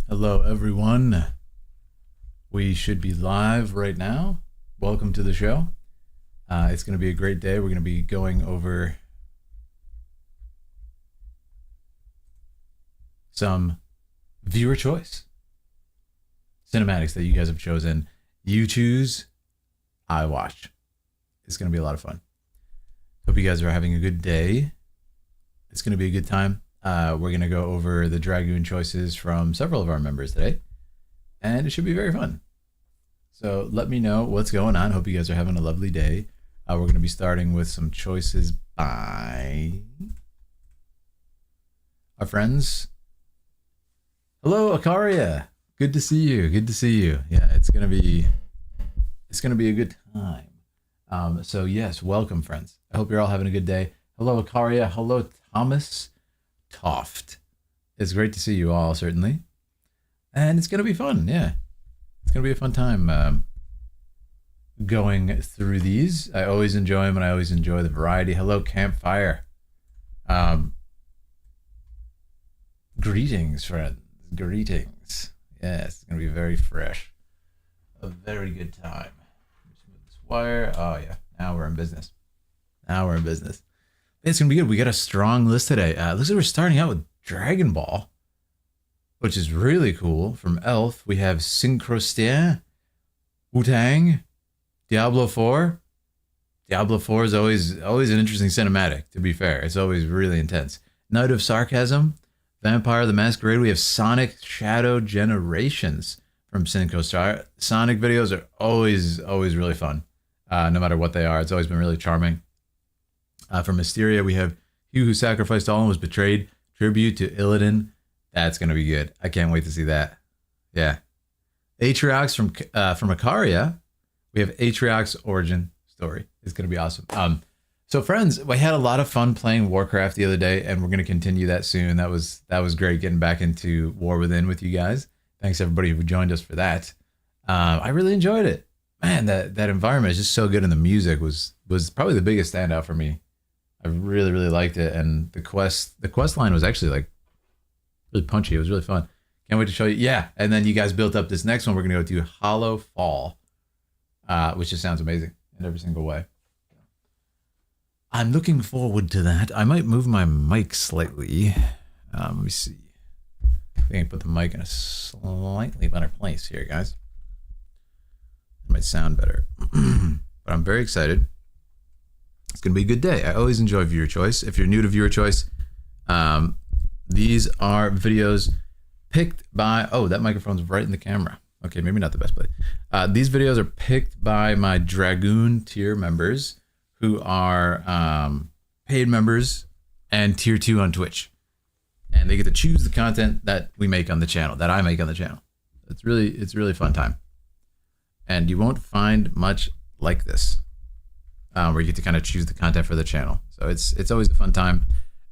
Hello, everyone. We should be live right now. Welcome to the show. It's going to be a great day. We're going to be going over some viewer choice cinematics that you guys have chosen. You choose, I watch. It's going to be a lot of fun. Hope you guys are having a good day. It's going to be a good time. We're going to go over the Dragoon choices from several of our members today, and it should be very fun. So let me know what's going on. Hope you guys are having a lovely day. We're going to be starting with some choices by our friends. Hello, Akaria. Good to see you. Good to see you. Yeah, it's going to be a good time. So yes, welcome, friends. I hope you're all having a good day. Hello, Akaria. Hello, Thomas Toft. It's great to see you all, certainly. And it's going to be fun. Yeah. It's going to be a fun time going through these. I always enjoy them, and I always enjoy the variety. Hello, Campfire. Greetings, friends. Greetings. Yes, it's going to be very fresh. A very good time. Just move this wire. Oh, yeah. Now we're in business. It's going to be good. We got a strong list today. Looks like we're starting out with Dragon Ball, which is really cool. From Elf, we have Synchrostien, Wu-Tang, Diablo 4. Diablo 4 is always an interesting cinematic, to be fair. It's always really intense. Night of Sarcasm, Vampire the Masquerade. We have Sonic Shadow Generations from Synchrostien. Sonic videos are always really fun, no matter what they are. It's always been really charming. From Mysteria, we have He Who Sacrificed All and Was Betrayed, Tribute to Illidan. That's going to be good. I can't wait to see that. Yeah. Atriox from Akaria. We have Atriox Origin Story. It's going to be awesome. So friends, we had a lot of fun playing Warcraft the other day, and we're going to continue that soon. That was great getting back into War Within with you guys. Thanks everybody who joined us for that. I really enjoyed it. Man, that environment is just so good, and the music was probably the biggest standout for me. I really liked it, and the quest line was actually like really punchy. It was really fun. Can't wait to show you. Yeah, and then you guys built up this next one. We're gonna go to Hollow Fall, which just sounds amazing in every single way. I'm looking forward to that. I might move my mic slightly. Let me see. I think I put the mic in a slightly better place here, guys. It might sound better, but I'm very excited. It's going to be a good day. I always enjoy viewer choice. If you're new to viewer choice, these are videos picked by... Oh, that microphone's right in the camera. Okay, maybe not the best place. These videos are picked by my Dragoon Tier members who are paid members and Tier 2 on Twitch. And they get to choose the content that we make on the channel, that I make on the channel. It's really a fun time. And you won't find much like this. Where you get to kind of choose the content for the channel. So it's always a fun time.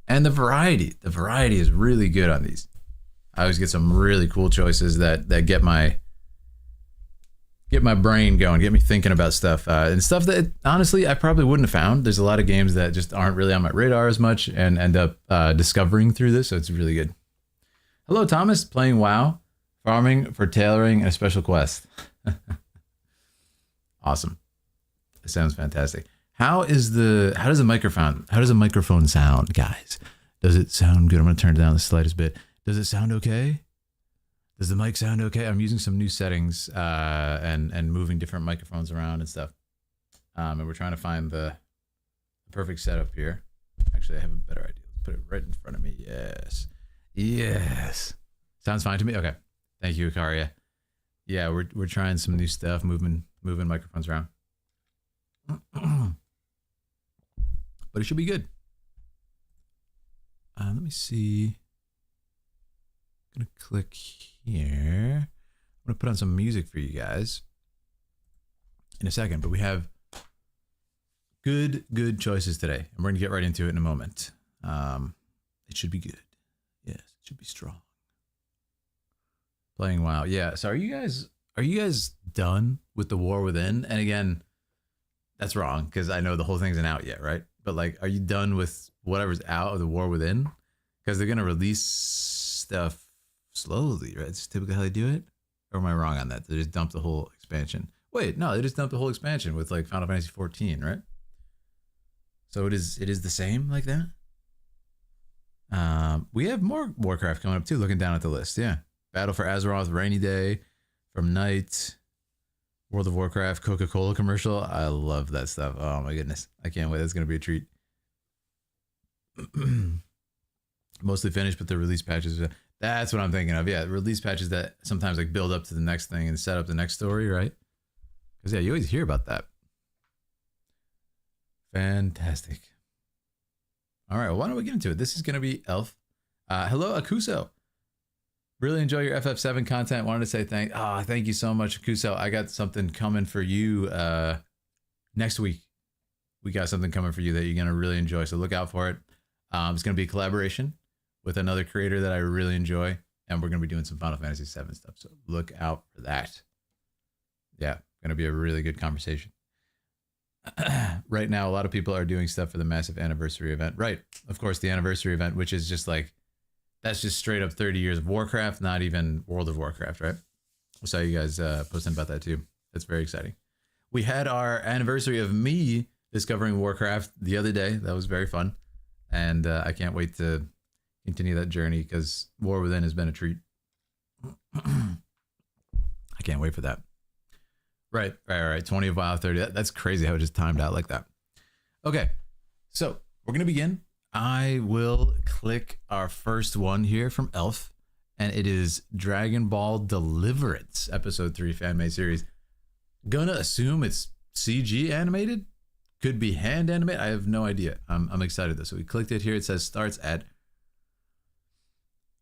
And the variety is really good on these. I always get some really cool choices that get my brain going, get me thinking about stuff. And stuff that, honestly, I probably wouldn't have found. There's a lot of games that just aren't really on my radar as much and end up discovering through this, so it's really good. Hello, Thomas, playing WoW, farming for tailoring and a special quest. Awesome. It sounds fantastic. How does a microphone sound, guys? Does it sound good? I'm going to turn it down the slightest bit. Does it sound okay? Does the mic sound okay? I'm using some new settings and moving different microphones around and stuff. And we're trying to find the perfect setup here. Actually, I have a better idea. Let's put it right in front of me. Yes. Sounds fine to me. Okay. Thank you, Akaria. Yeah, we're trying some new stuff, moving microphones around. But it should be good. Let me see. I'm gonna click here. I'm gonna put on some music for you guys in a second, but we have good choices today, and we're gonna get right into it in a moment. It should be good. Yes, it should be strong. Playing WoW. Yeah. So are you guys done with the War Within? And again, that's wrong because I know the whole thing isn't out yet, right? But like, are you done with whatever's out of the War Within? Because they're gonna release stuff slowly, right? It's typically how they do it. Or am I wrong on that? They just dump the whole expansion. Wait, no, they just dumped the whole expansion with like Final Fantasy 14, right? So it is the same like that. We have more Warcraft coming up too. Looking down at the list, yeah. Battle for Azeroth, Rainy Day, From Night, World of Warcraft, Coca-Cola commercial. I love that stuff. Oh my goodness, I can't wait. That's gonna be a treat. Mostly finished, but the release patches. That's what I'm thinking of. Yeah, release patches that sometimes like build up to the next thing and set up the next story, right? Because yeah, you always hear about that. Fantastic. All right, well, why don't we get into it? This is going to be Elf. Hello, Akuso. Really enjoy your FF7 content. Wanted to say thank you so much, Akuso. I got something coming for you next week. We got something coming for you that you're going to really enjoy, so look out for it. It's going to be a collaboration with another creator that I really enjoy, and we're going to be doing some Final Fantasy VII stuff, so look out for that. Yeah, going to be a really good conversation. Right now, a lot of people are doing stuff for the massive anniversary event. Right, of course, the anniversary event, which is just like, that's just straight up 30 years of Warcraft, not even World of Warcraft, right? I saw you guys posting about that too. That's very exciting. We had our anniversary of me discovering Warcraft the other day. That was very fun. And I can't wait to continue that journey because War Within has been a treat. I can't wait for that. Right. 20 of WoW 30. That's crazy how it just timed out like that. Okay, so we're going to begin. I will click our first one here from Elf, and it is Dragon Ball Deliverance, Episode 3 fan-made series. Gonna assume it's CG animated? Could be hand animated? I have no idea. I'm excited though. So we clicked it here. It says starts at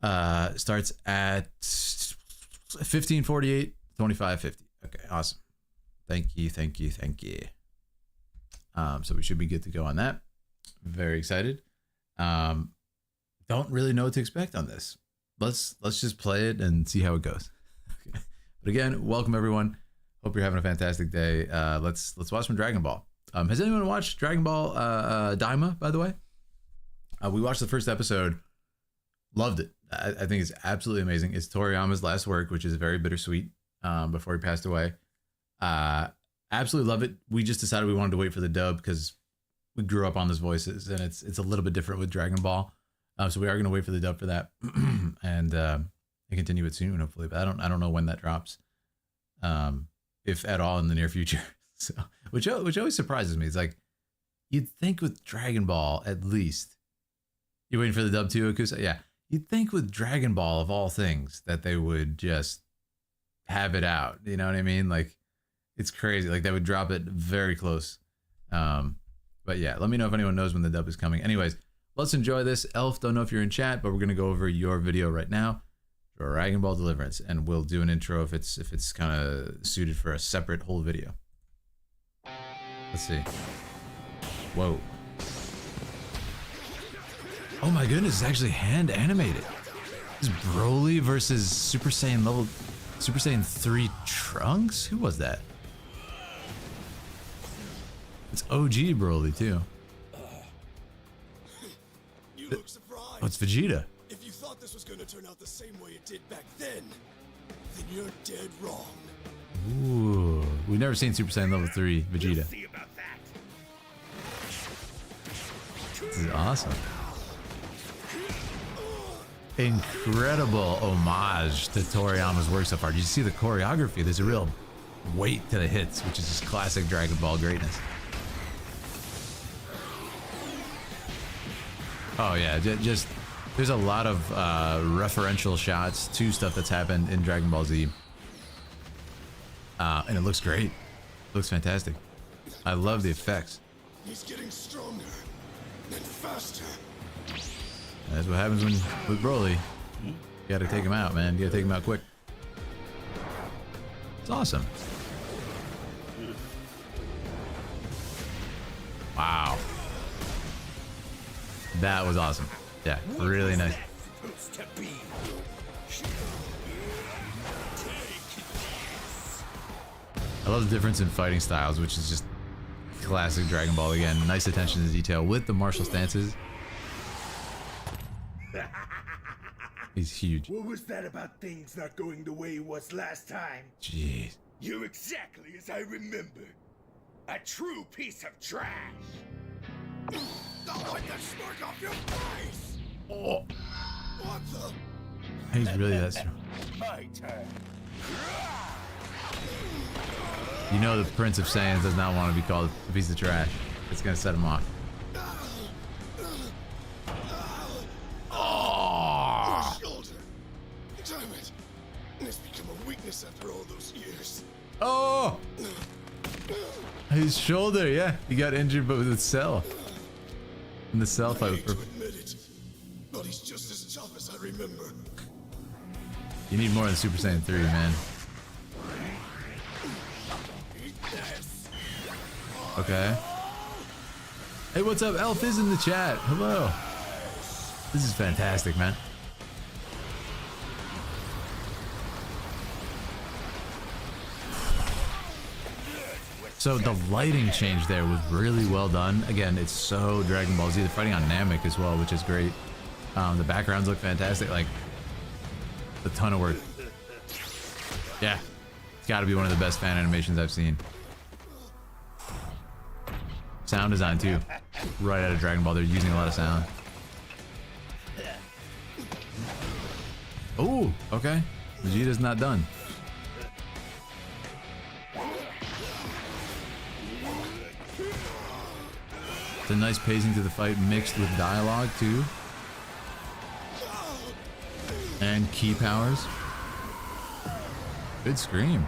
1548, 2550. Okay, awesome. Thank you. So we should be good to go on that. Very excited. Don't really know what to expect on this. Let's just play it and see how it goes. Okay. But again, welcome everyone. Hope you're having a fantastic day. Let's watch some Dragon Ball. Has anyone watched Dragon Ball Daima, by the way? We watched the first episode. Loved it. I think it's absolutely amazing. It's Toriyama's last work, which is very bittersweet before he passed away. Absolutely love it. We just decided we wanted to wait for the dub because we grew up on those voices, and it's a little bit different with Dragon Ball. So we are going to wait for the dub for that, and continue it soon, hopefully. But I don't know when that drops, if at all in the near future. So, which always surprises me. It's like, you'd think with Dragon Ball, at least, you waiting for the dub too, Akusa? Yeah, you'd think with Dragon Ball of all things that they would just have it out. You know what I mean? Like, it's crazy. Like, they would drop it very close. But yeah, let me know if anyone knows when the dub is coming. Anyways, let's enjoy this. Elf, don't know if you're in chat, but we're gonna go over your video right now, Dragon Ball Deliverance, and we'll do an intro if it's kind of suited for a separate whole video. Let's see. Whoa. Oh my goodness, it's actually hand animated. This is Broly versus Super Saiyan 3 Trunks? Who was that? It's OG Broly too. You look surprised. Oh, it's Vegeta. If you thought this was going to turn out the same way it did back then you're dead wrong. Ooh, we've never seen Super Saiyan level 3 Vegeta. We'll see about that. This is awesome. Incredible homage to Toriyama's work so far. Did you see the choreography? There's a real weight to the hits, which is just classic Dragon Ball greatness. Oh yeah, just there's a lot of referential shots to stuff that's happened in Dragon Ball Z. And it looks great. It looks fantastic. I love the effects. He's getting stronger and faster. That's what happens with Broly. You gotta take him out, man. You gotta take him out quick. It's awesome. Wow. That was awesome. Yeah, really nice. I love the difference in fighting styles, which is just classic Dragon Ball again. Nice attention to detail with the martial stances. He's huge. What was that about things not going the way it was last time? Jeez. You're exactly as I remember. A true piece of trash. Don't wipe that smirk off your face! Oh, What the? he's really that strong. My turn. You know the Prince of Saiyans does not want to be called a piece of trash. It's gonna set him off. Oh! Shoulder. Damn it. It's become a weakness after all those years. Oh! His shoulder, yeah. He got injured, but with the cell. In the cell I fight. hate to admit it, but he's just as tough as I remember. You need more than Super Saiyan 3, man. Eat this. Okay. Hey, what's up? Elf is in the chat. Hello. This is fantastic, man. So the lighting change there was really well done. Again, it's so Dragon Ball Z. They're fighting on Namek as well, which is great. The backgrounds look fantastic. Like, a ton of work. Yeah. It's got to be one of the best fan animations I've seen. Sound design, too. Right out of Dragon Ball. They're using a lot of sound. Oh, okay. Vegeta's not done. It's a nice pacing to the fight mixed with dialogue too. And key powers. Good scream.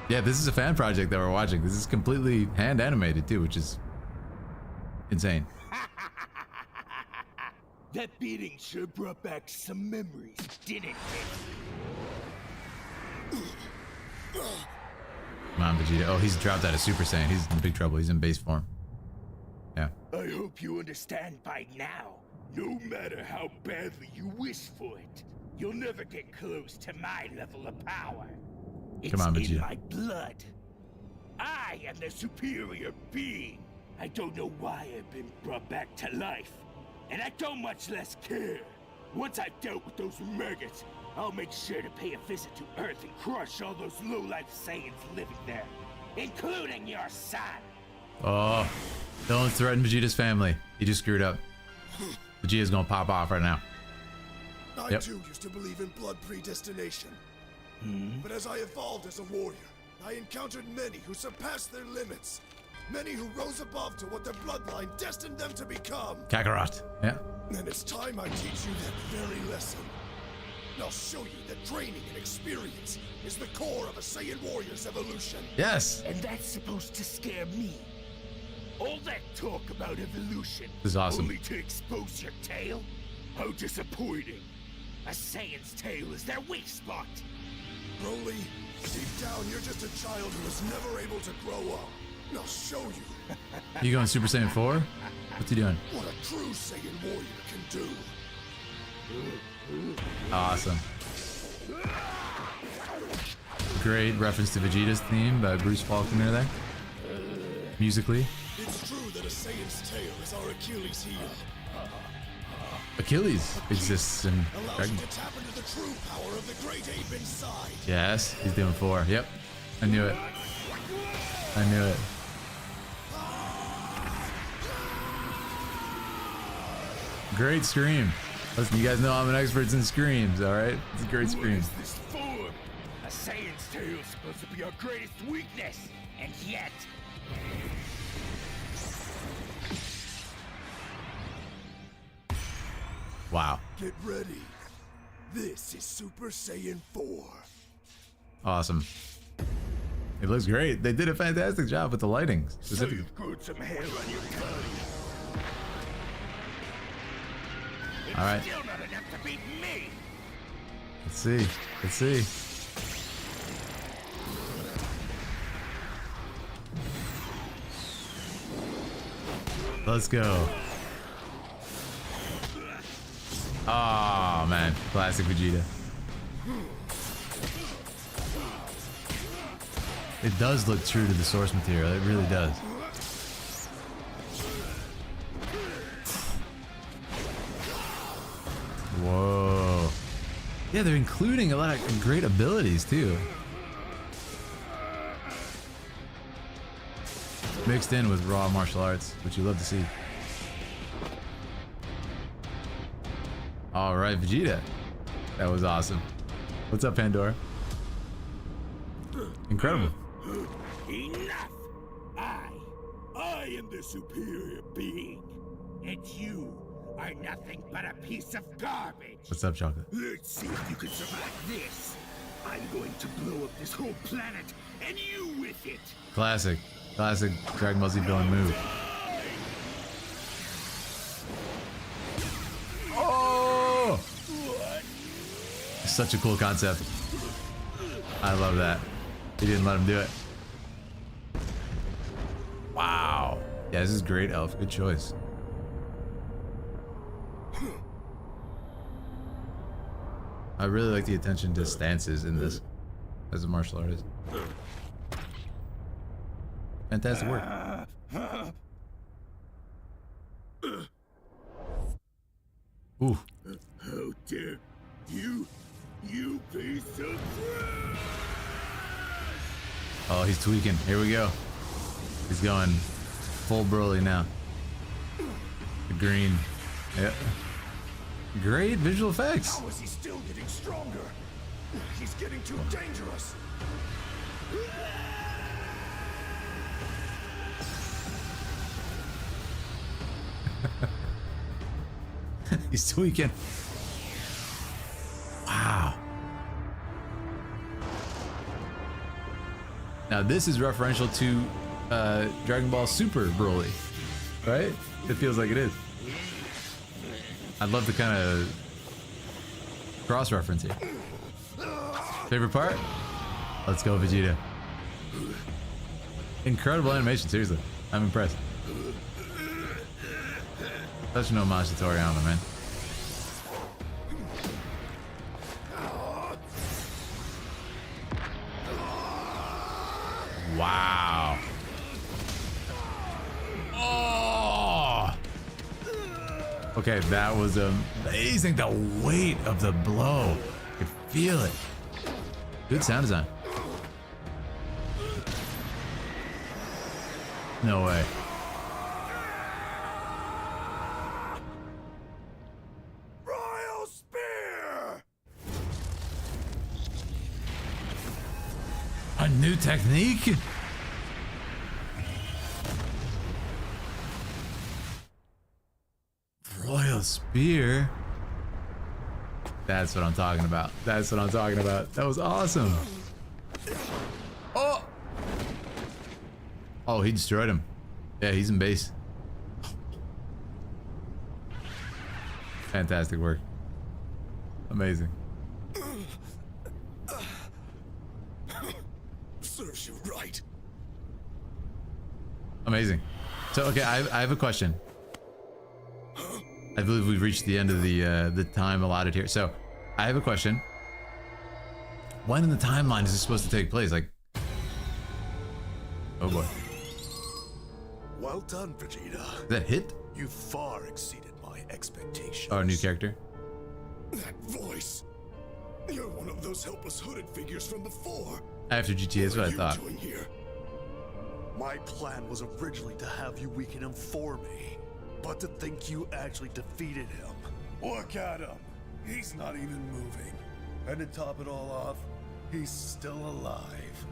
Yeah, this is a fan project that we're watching. This is completely hand animated too, which is insane. That beating sure brought back some memories, didn't it? Come on, Vegeta. Oh, he's dropped out of Super Saiyan. He's in big trouble. He's in base form. Yeah. I hope you understand by now. No matter how badly you wish for it, you'll never get close to my level of power. It's Come on, in Vegeta. my blood. I am the superior being. I don't know why I've been brought back to life, and I don't much less care. Once I've dealt with those maggots, I'll make sure to pay a visit to Earth and crush all those low-life Saiyans living there, including your son. Oh, don't threaten Vegeta's family. He just screwed up. Vegeta's gonna pop off right now. I Yep. too used to believe in blood predestination. But as I evolved as a warrior, I encountered many who surpassed their limits. Many who rose above to what their bloodline destined them to become. Kakarot. Yeah. And it's time I teach you that very lesson. I'll show you that training and experience is the core of a Saiyan warrior's evolution. Yes. And that's supposed to scare me. All that talk about evolution, This is awesome. only to expose your tail? How disappointing. A Saiyan's tail is their weak spot. Broly, deep down you're just a child who was never able to grow up. And I'll show you You going Super Saiyan 4? What's he doing? what a true Saiyan warrior can do. Awesome. Great reference to Vegeta's theme by Bruce Faulkner there. Musically. It's true that a Saiyan's tail is our Achilles heel. Achilles exists in Allows Dragon you Ball. to tap into the true power of the great ape inside. Yes, he's doing 4. Yep. I knew it. I knew it. Great scream. Listen, you guys know I'm an expert in screams, alright? It's a great What scream. is this form? A Saiyan's tail is supposed to be our greatest weakness, and yet... Wow. Get ready. This is Super Saiyan 4. Awesome. It looks great. They did a fantastic job with the lighting. So Specifically. you've grown some hair on your body. It's All right. still not enough to beat me. Let's see. Let's see. Let's go. Oh man, classic Vegeta. It does look true to the source material. It really does. Yeah, they're including a lot of great abilities too. Mixed in with raw martial arts, which you love to see. All right, Vegeta. That was awesome. What's up, Pandora? Incredible. Enough! I am the superior being, and you are nothing but a piece of garbage. What's up, Chocolate? Let's see if you can survive this. I'm going to blow up this whole planet, and you with it. Classic Dragon Ball Z villain move. Oh! Such a cool concept. I love that. He didn't let him do it. Wow. Yeah, this is great, Elf. Good choice. I really like the attention to stances in this as a martial artist. Fantastic work. Ooh. How dare you piece of crap! Oh, he's tweaking. Here we go. He's going full Broly now. The green. Yep. Great visual effects. How is he still getting stronger? He's getting too dangerous. He's tweaking. Wow. Now this is referential to Dragon Ball Super Broly, right? It feels like it is. I'd love to kind of cross-reference here. Favorite part? Let's go, Vegeta. Incredible animation, seriously. I'm impressed. Such an homage to Toriyama, man. Wow. Oh! Okay, that was amazing. The weight of the blow. I could feel it. Good sound design. No way. Royal Spear! A new technique? Royal Spear? That's what I'm talking about. That's what I'm talking about. That was awesome. Oh! Oh, he destroyed him. Yeah, he's in base. Fantastic work. Amazing. Serves you right. Amazing. So, okay, I have a question. I believe we've reached the end of the time allotted here. So, I have a question. When in the timeline is this supposed to take place? Like, oh boy. Well done, Vegeta. Is that hit? You far exceeded my expectations. Oh, a new character? That voice. You're one of those helpless hooded figures from before. After GTA is what I thought. Doing here? My plan was originally to have you weaken him for me, but to think you actually defeated him. Look at him. He's not even moving. And to top it all off, he's still alive.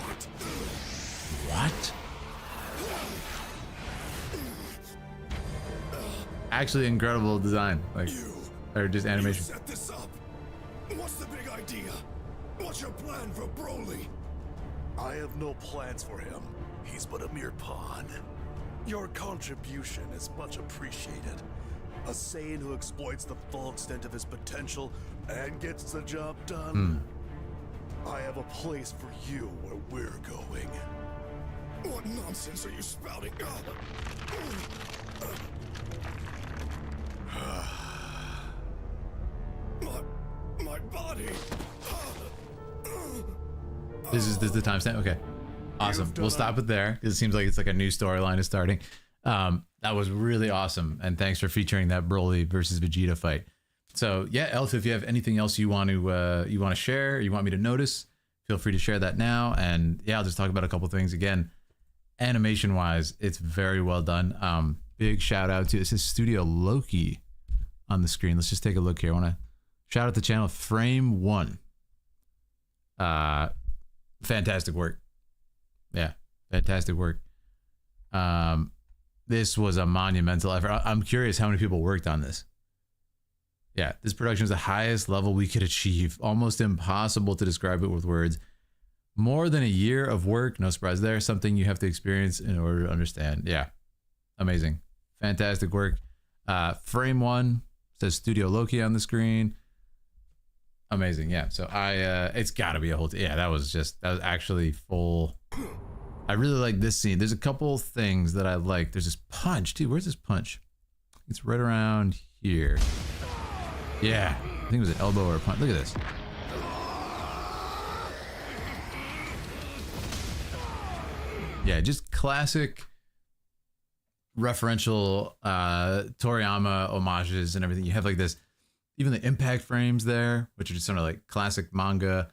What? What? Actually incredible design. Like, or just animation. You set this up. What's the big idea? What's your plan for Broly? I have no plans for him. He's but a mere pawn. Your contribution is much appreciated. A Saiyan who exploits the full extent of his potential and gets the job done. I have a place for you where we're going. What nonsense are you spouting? My body. This is the timestamp? Okay. Awesome. We'll stop it there. It seems like it's like a new storyline is starting. That was really awesome. And thanks for featuring that Broly versus Vegeta fight. So yeah, Elf, if you have anything else you want to share, you want me to notice, feel free to share that now. And yeah, I'll just talk about a couple things. Again, animation wise, it's very well done. Big shout out to, it says Studio Loki on the screen. Let's just take a look here. I want to shout out the channel Frame One. Fantastic work. Yeah, fantastic work. This was a monumental effort. I'm curious how many people worked on this. Yeah, this production is the highest level we could achieve. Almost impossible to describe it with words. More than a year of work, no surprise there. Something you have to experience in order to understand. Yeah, amazing. Fantastic work. Frame One says Studio Loki on the screen. Amazing, yeah. So it's gotta be a whole, yeah, that was actually full. I really like this scene. There's a couple things that I like. There's this punch, too. Where's this punch? It's right around here. Yeah, I think it was an elbow or a punch. Look at this. Yeah, just classic referential Toriyama homages and everything. You have like this, even the impact frames there, which are just sort of like classic manga.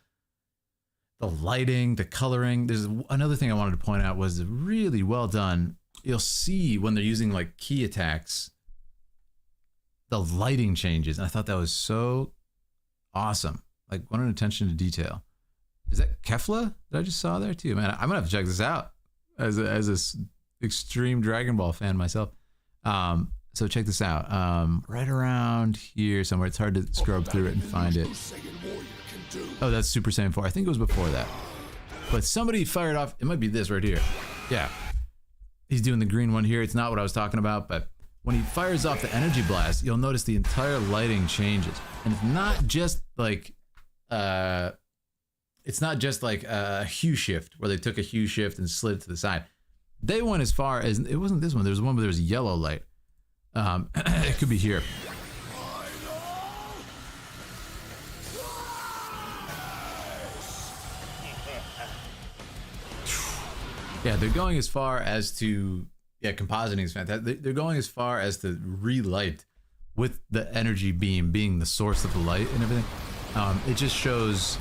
The lighting, the coloring. There's another thing I wanted to point out was really well done. You'll see when they're using like key attacks, the lighting changes. And I thought that was so awesome. Like, what an attention to detail. Is that Kefla that I just saw there too? Man, I'm gonna have to check this out as a extreme Dragon Ball fan myself. So check this out. Right around here somewhere. It's hard to scrub through it and find it. Oh, that's Super Saiyan 4. I think it was before that. But somebody fired off. It might be this right here. Yeah. He's doing the green one here. It's not what I was talking about, but when he fires off the energy blast, you'll notice the entire lighting changes. And it's not just like a hue shift where they took a hue shift and slid it to the side. They went as far as, it wasn't this one. There was one where there was yellow light. It could be here. Yeah, they're going as far as to, yeah, compositing is fantastic. They're going as far as to relight with the energy beam being the source of the light and everything. It just shows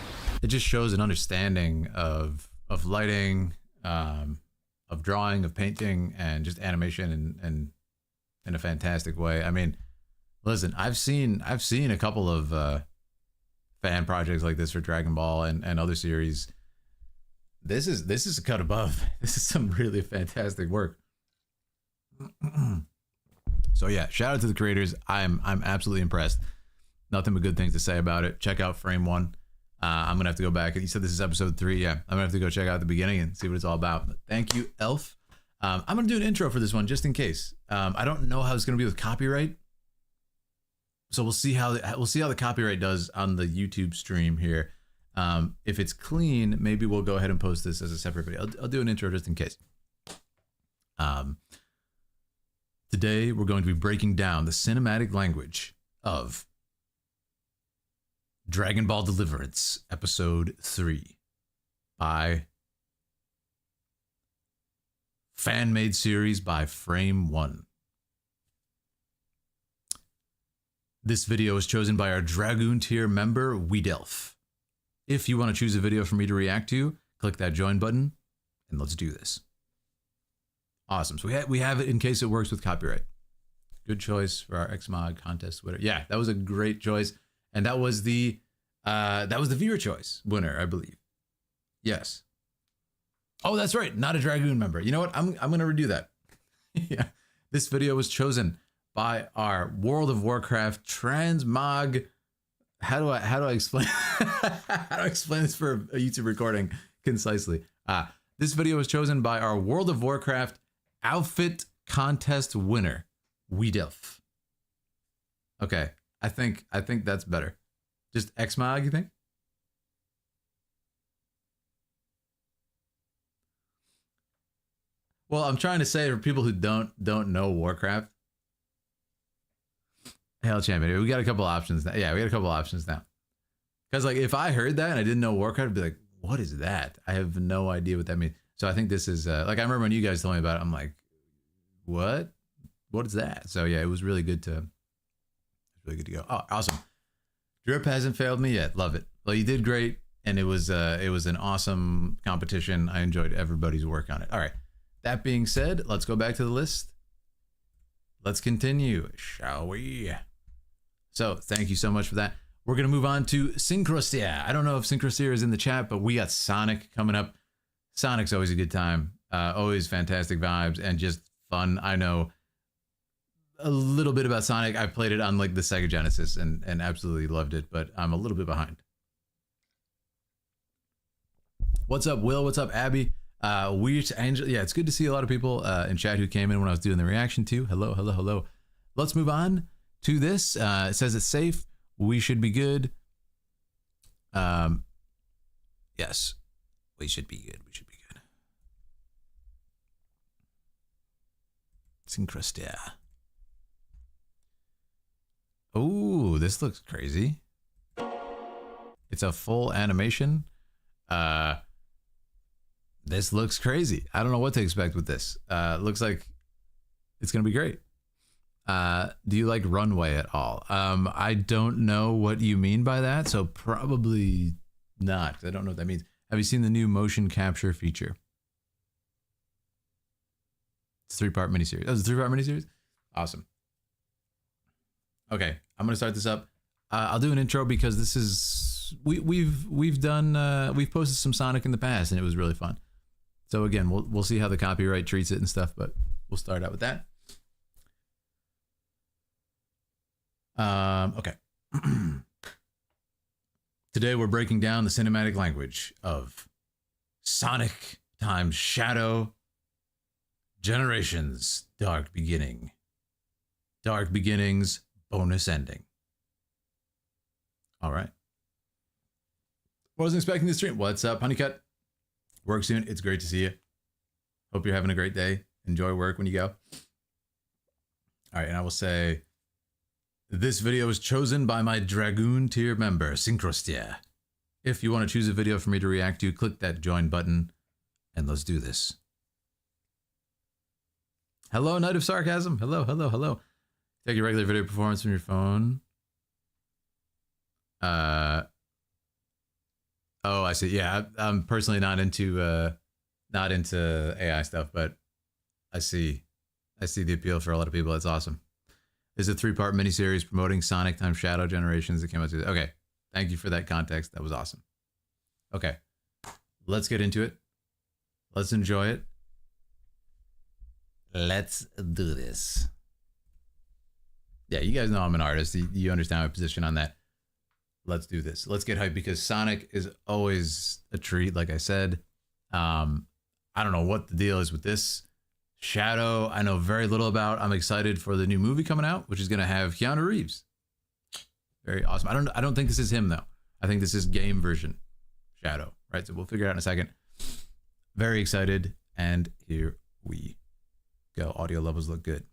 an understanding of lighting, of drawing, of painting, and just animation and in a fantastic way. I mean, listen, I've seen a couple of fan projects like this for Dragon Ball and other series. This is a cut above. This is some really fantastic work. So yeah, shout out to the creators. I'm absolutely impressed. Nothing but good things to say about it. Check out Frame One. I'm gonna have to go back. You said this is episode 3. Yeah, I'm gonna have to go check out the beginning and see what it's all about. But thank you, Elf. I'm gonna do an intro for this one just in case. I don't know how it's gonna be with copyright, so we'll see how the copyright does on the YouTube stream here. If it's clean, maybe we'll go ahead and post this as a separate video. I'll do an intro just in case. Today we're going to be breaking down the cinematic language of Dragon Ball Deliverance Episode 3 by fan-made series by Frame One. This video is chosen by our Dragoon Tier member, Weedelf. If you want to choose a video for me to react to, click that join button, and let's do this. Awesome. So we have it in case it works with copyright. Good choice for our Xmod contest winner. Yeah, that was a great choice, and that was the viewer choice winner, I believe. Yes. Oh, that's right. Not a Dragoon member. You know what? I'm gonna redo that. Yeah. This video was chosen by our World of Warcraft transmog. How do I explain? How do I explain this for a YouTube recording concisely? This video was chosen by our World of Warcraft outfit contest winner, Weedelf. Okay, I think that's better. Just Xmog, you think? Well, I'm trying to say for people who don't know Warcraft. Hell Champion, we got a couple options now. Yeah, we got a couple options now. Because like if I heard that and I didn't know Warcraft, I'd be like, what is that? I have no idea what that means. So I think this is like I remember when you guys told me about it, I'm like, what? What is that? So yeah, it was really good to go. Oh, awesome. Drip hasn't failed me yet. Love it. Well, you did great, and it was an awesome competition. I enjoyed everybody's work on it. All right. That being said, let's go back to the list. Let's continue, shall we? So, thank you so much for that. We're gonna move on to Synchrostia. I don't know if Synchrostia is in the chat, but we got Sonic coming up. Sonic's always a good time. Always fantastic vibes and just fun. I know a little bit about Sonic. I played it on like the Sega Genesis and absolutely loved it, but I'm a little bit behind. What's up, Will? What's up, Abby? Weird Angel. Yeah, it's good to see a lot of people in chat who came in when I was doing the reaction too. Hello, hello, hello. Let's move on to this. It says it's safe. We should be good. Yes, we should be good. We should be good. Synchrostia. Oh, this looks crazy. It's a full animation. This looks crazy. I don't know what to expect with this. Looks like it's gonna be great. Do you like Runway at all? I don't know what you mean by that, so probably not, 'cause I don't know what that means. Have you seen the new motion capture feature? It's a 3-part miniseries. Oh, it's a 3-part miniseries? Awesome. Okay, I'm gonna start this up. I'll do an intro because this is we've posted some Sonic in the past and it was really fun. So again, we'll see how the copyright treats it and stuff, but we'll start out with that. Okay. Today we're breaking down the cinematic language of Sonic times Shadow Generations Dark Beginning. Dark Beginnings bonus ending. All right. Wasn't expecting this stream. What's up, Honeycut? Work soon. It's great to see you. Hope you're having a great day. Enjoy work when you go. All right, and I will say, this video was chosen by my Dragoon Tier member, Synchrostia. If you want to choose a video for me to react to, click that join button, and let's do this. Hello, Night of Sarcasm. Hello, hello, hello. Take your regular video performance from your phone. Oh, I see. Yeah, I'm personally not into AI stuff, but I see the appeal for a lot of people. That's awesome. This is a 3-part miniseries promoting Sonic times Shadow Generations that came out today. Okay, thank you for that context. That was awesome. Okay, let's get into it. Let's enjoy it. Let's do this. Yeah, you guys know I'm an artist. You understand my position on that. Let's do this. Let's get hyped because Sonic is always a treat, like I said. I don't know what the deal is with this. Shadow, I know very little about. I'm excited for the new movie coming out, which is going to have Keanu Reeves. Very awesome. I don't think this is him though. I think this is game version Shadow, right? So we'll figure it out in a second. Very excited, and here we go. Audio levels look good.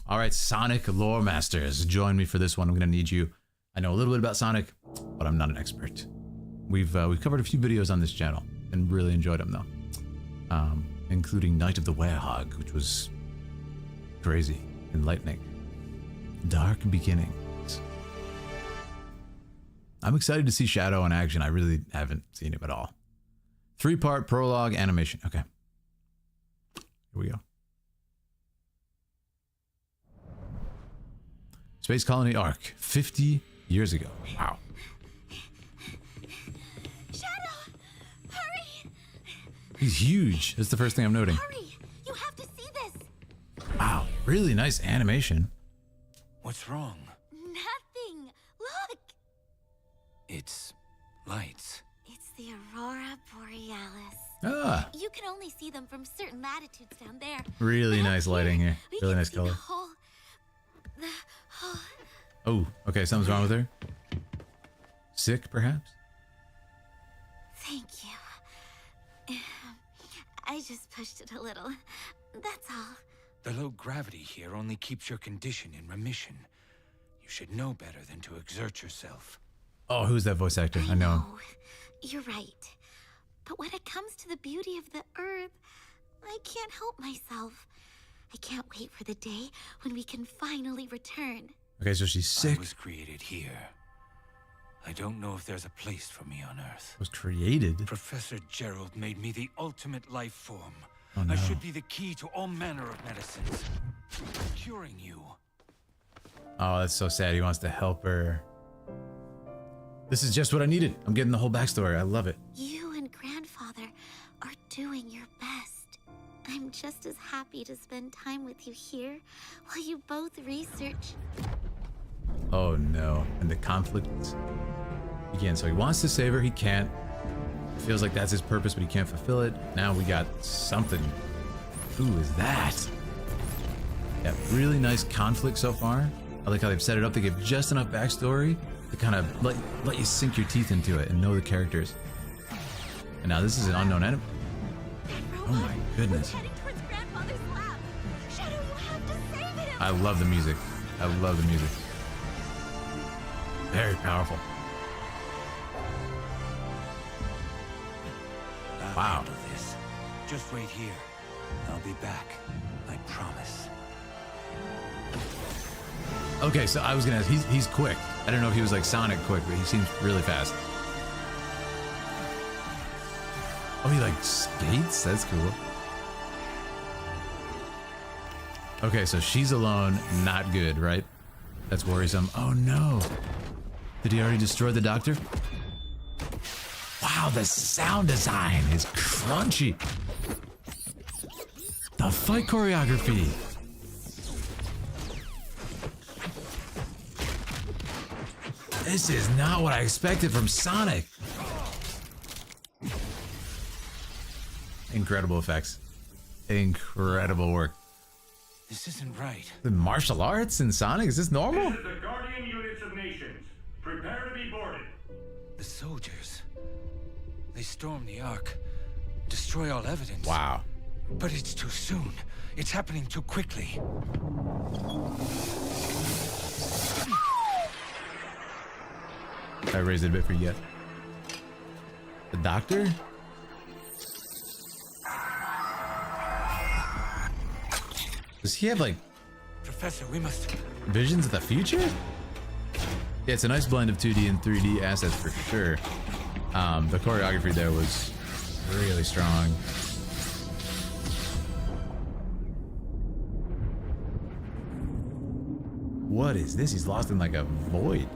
All right, Sonic lore masters, join me for this one. I'm going to need you. I know a little bit about Sonic, but I'm not an expert. We've covered a few videos on this channel and really enjoyed them though, including Night of the Hedgehog, which was crazy, enlightening. Dark Beginnings. I'm excited to see Shadow in action. I really haven't seen him at all. 3-part prologue animation. Okay, here we go. Space Colony Arc, 50 years ago. Wow. Shadow! Hurry! He's huge. That's the first thing I'm noting. Hurry! You have to see this! Wow, really nice animation. What's wrong? Nothing! Look! It's lights. It's the Aurora Borealis. Ah, You can only see them from certain latitudes down there. really But up nice lighting here. we Really can nice see color. The whole... Oh, okay, something's wrong with her. Sick, perhaps? Thank you. I just pushed it a little. That's all. The low gravity here only keeps your condition in remission. You should know better than to exert yourself. Oh, who's that voice actor? I know him. You're right. But when it comes to the beauty of the Earth, I can't help myself. I can't wait for the day when we can finally return. Okay, so she's sick. I was created here. I don't know if there's a place for me on Earth. Was created. Professor Gerald made me the ultimate life form. Oh, no. I should be the key to all manner of medicines. Curing you. Oh, that's so sad. He wants to help her. This is just what I needed. I'm getting the whole backstory. I love it. You and Grandfather are doing your best. I'm just as happy to spend time with you here while you both research. Oh no. And the conflict begins. So he wants to save her. He can't. Feels like that's his purpose, but he can't fulfill it. Now we got something. Who is that? Yeah, really nice conflict so far. I like how they've set it up. They give just enough backstory to kind of let you sink your teeth into it and know the characters. And now this is an unknown enemy. Oh my goodness. Heading towards Grandfather's lab. Shadow, you have to save him. I love the music. I love the music. Very powerful. I'll Wow. handle this. Just wait here. I'll be back. I promise. Okay, so I was gonna ask, he's quick. I don't know if he was like Sonic quick, but he seems really fast. Oh, he like skates? That's cool. Okay, so she's alone, not good, right? That's worrisome. Oh no. Did he already destroy the doctor? Wow, the sound design is crunchy. The fight choreography. This is not what I expected from Sonic. Incredible effects. Incredible work. This isn't right. The martial arts in Sonic? Is this normal? This is the Guardian Units of Nations. Prepare to be boarded. The soldiers. They storm the Ark. Destroy all evidence. Wow. But it's too soon. It's happening too quickly. I raised it a bit for you yet. The doctor? Does he have like Professor, we must... visions of the future? Yeah, it's a nice blend of 2D and 3D assets for sure. The choreography there was really strong. What is this? He's lost in like a void.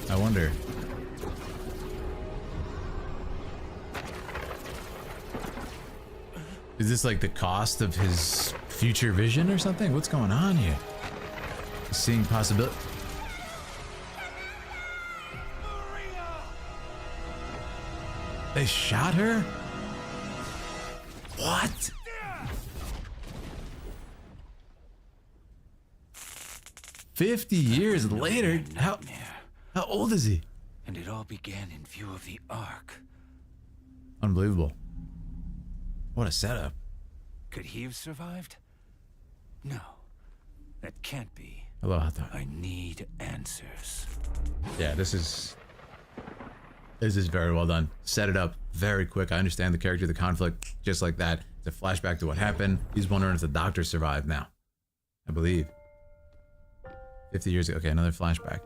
I wonder. Is this like the cost of his future vision or something? What's going on here? Seeing possibility. They shot her? What? $50 later? How old is he? And it all began in view of the Ark. Unbelievable. What a setup. Could he have survived? No. That can't be. Hello, hot dog. I need answers. Yeah, this is very well done. Set it up very quick. I understand the character, the conflict, just like that. It's a flashback to what happened. He's wondering if the doctor survived now. I believe. 50 years ago. Okay, another flashback.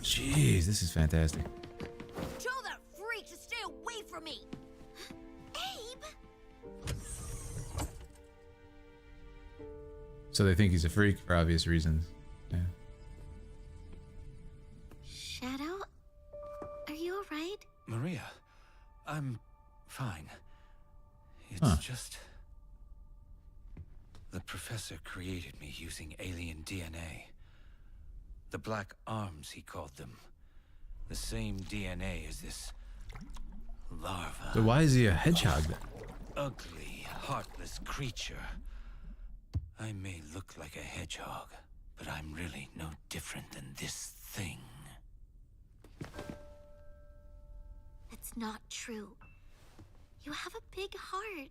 Jeez, this is fantastic. Tell that freak to stay away from me. Abe! So they think he's a freak for obvious reasons. Yeah. Shadow? Are you alright? Maria, I'm fine. It's just... The professor created me using alien DNA. The black arms, he called them. The same DNA as this larva. So why is he a hedgehog then? Ugly, heartless creature. I may look like a hedgehog, but I'm really no different than this thing. It's not true. You have a big heart.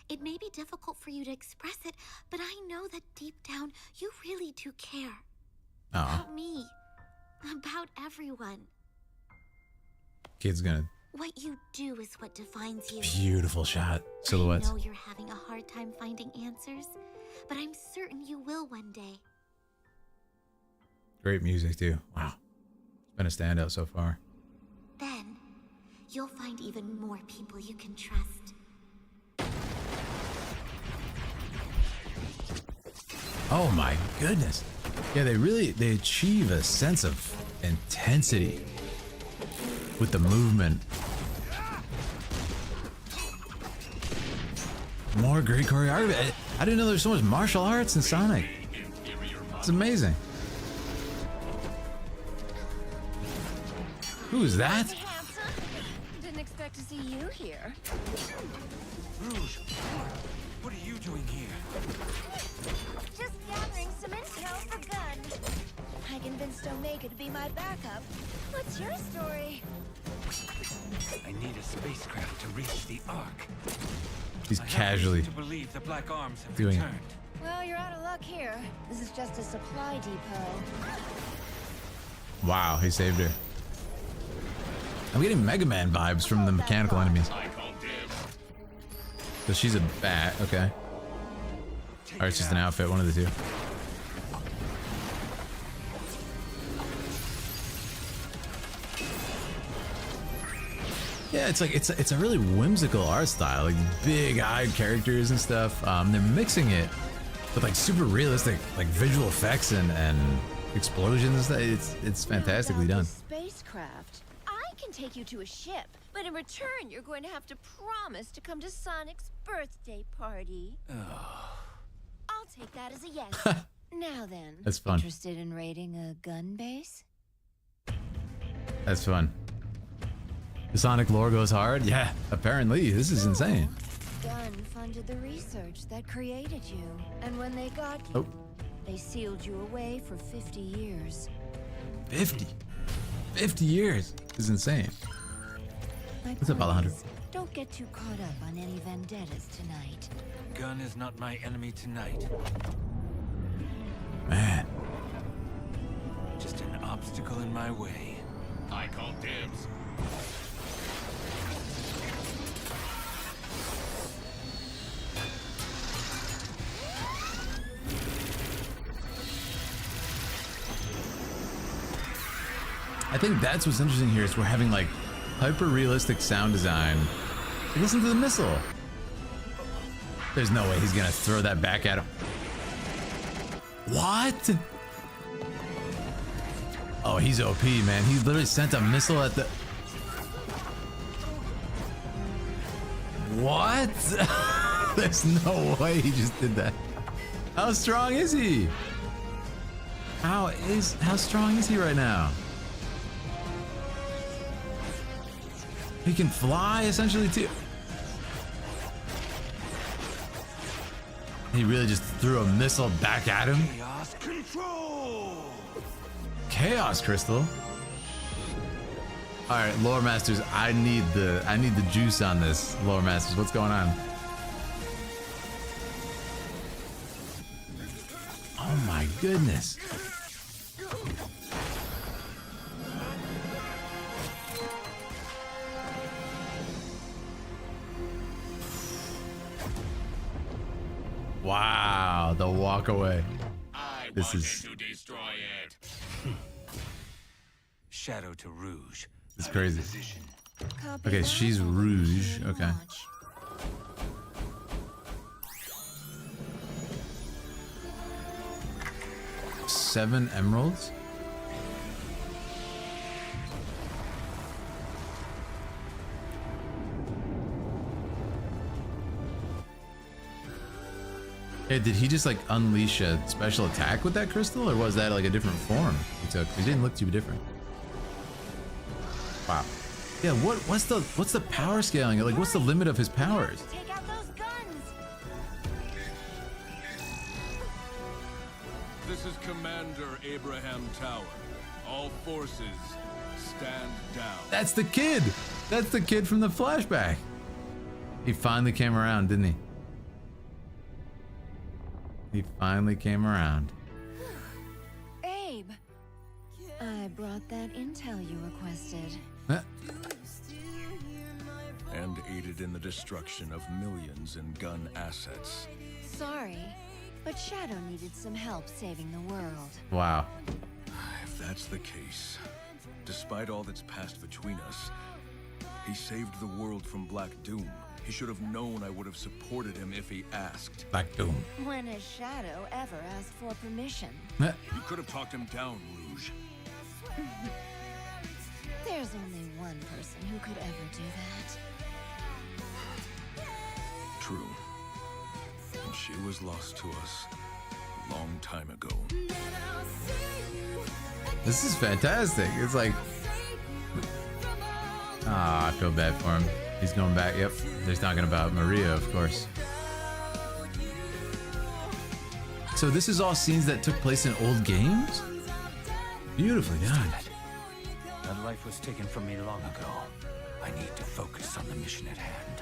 It may be difficult for you to express it, but I know that deep down you really do care. Oh, About me. About everyone. kid's gonna What you do is what defines you. Beautiful shot. Silhouettes. I know you're having a hard time finding answers, but I'm certain you will one day. Great music too. Wow. It's been a standout so far. Then, you'll find even more people you can trust. Oh my goodness. Yeah, they achieve a sense of intensity with the movement. More great choreography. I didn't know there's so much martial arts in Sonic. It's amazing. Who is that? Handsome. Didn't expect to see you here. Rouge, what are you doing here? Just gathering some intel for Gun. I convinced Omega to be my backup. What's your story? I need a spacecraft to reach the Ark. He's I have casually reason to believe the Black Arms have doing it. returned. Well, you're out of luck here. This is just a supply depot. Wow, he saved her. I'm getting Mega Man vibes from the mechanical enemies. So she's a bat, okay. Or it's just an outfit, one of the two. Yeah, it's like it's a really whimsical art style, like big-eyed characters and stuff. They're mixing it with like super realistic, like visual effects and explosions. It's fantastically done. Spacecraft. I can take you to a ship, but in return, you're going to have to promise to come to Sonic's birthday party. I'll take that as a yes. Now then, That's fun. Interested in raiding a gun base? That's fun. The Sonic lore goes hard? Yeah, apparently. This is insane. Gun funded the research that created you, and when they got you, they sealed you away for 50 years. 50 years is insane. What's up, Alejandro? Don't get too caught up on any vendettas tonight. Gun is not my enemy tonight. Man. Just an obstacle in my way. I call dibs. I think that's what's interesting here is we're having like hyper realistic sound design. Listen to the missile. There's no way he's gonna throw that back at him. What? Oh, he's OP, man. He literally sent a missile at the... What? There's no way he just did that. How strong is he? How strong is he right now? He can fly essentially too. He really just threw a missile back at him. Chaos control. Chaos Crystal. All right, Lore Masters, I need the juice on this. Lore Masters, what's going on? Oh my goodness. Wow, the walk away. This is to destroy it. Shadow to Rouge. it's crazy. Position. Copy Okay, that. she's Rouge. Okay. Launch. Seven emeralds. Hey, did he just like unleash a special attack with that crystal, or was that like a different form he took? It didn't look too different. Wow. Yeah. What's the power scaling? Like, what's the limit of his powers? Take out those guns. This is Commander Abraham Tower. All forces stand down. That's the kid. That's the kid from the flashback. He finally came around, didn't he? He finally came around. Abe, I brought that intel you requested. Huh? aided in the destruction of millions in gun assets. Sorry, but Shadow needed some help saving the world. Wow. If that's the case, despite all that's passed between us, he saved the world from Black Doom. He should have known I would have supported him if he asked. Black Doom. When has Shadow ever asked for permission? You could have talked him down, Rouge. There's only one person who could ever do that. True. And she was lost to us a long time ago. This is fantastic. It's like, I feel bad for him. He's going back. Yep. He's talking about Maria, of course. So this is all scenes that took place in old games? Beautifully done. That life was taken from me long ago. I need to focus on the mission at hand.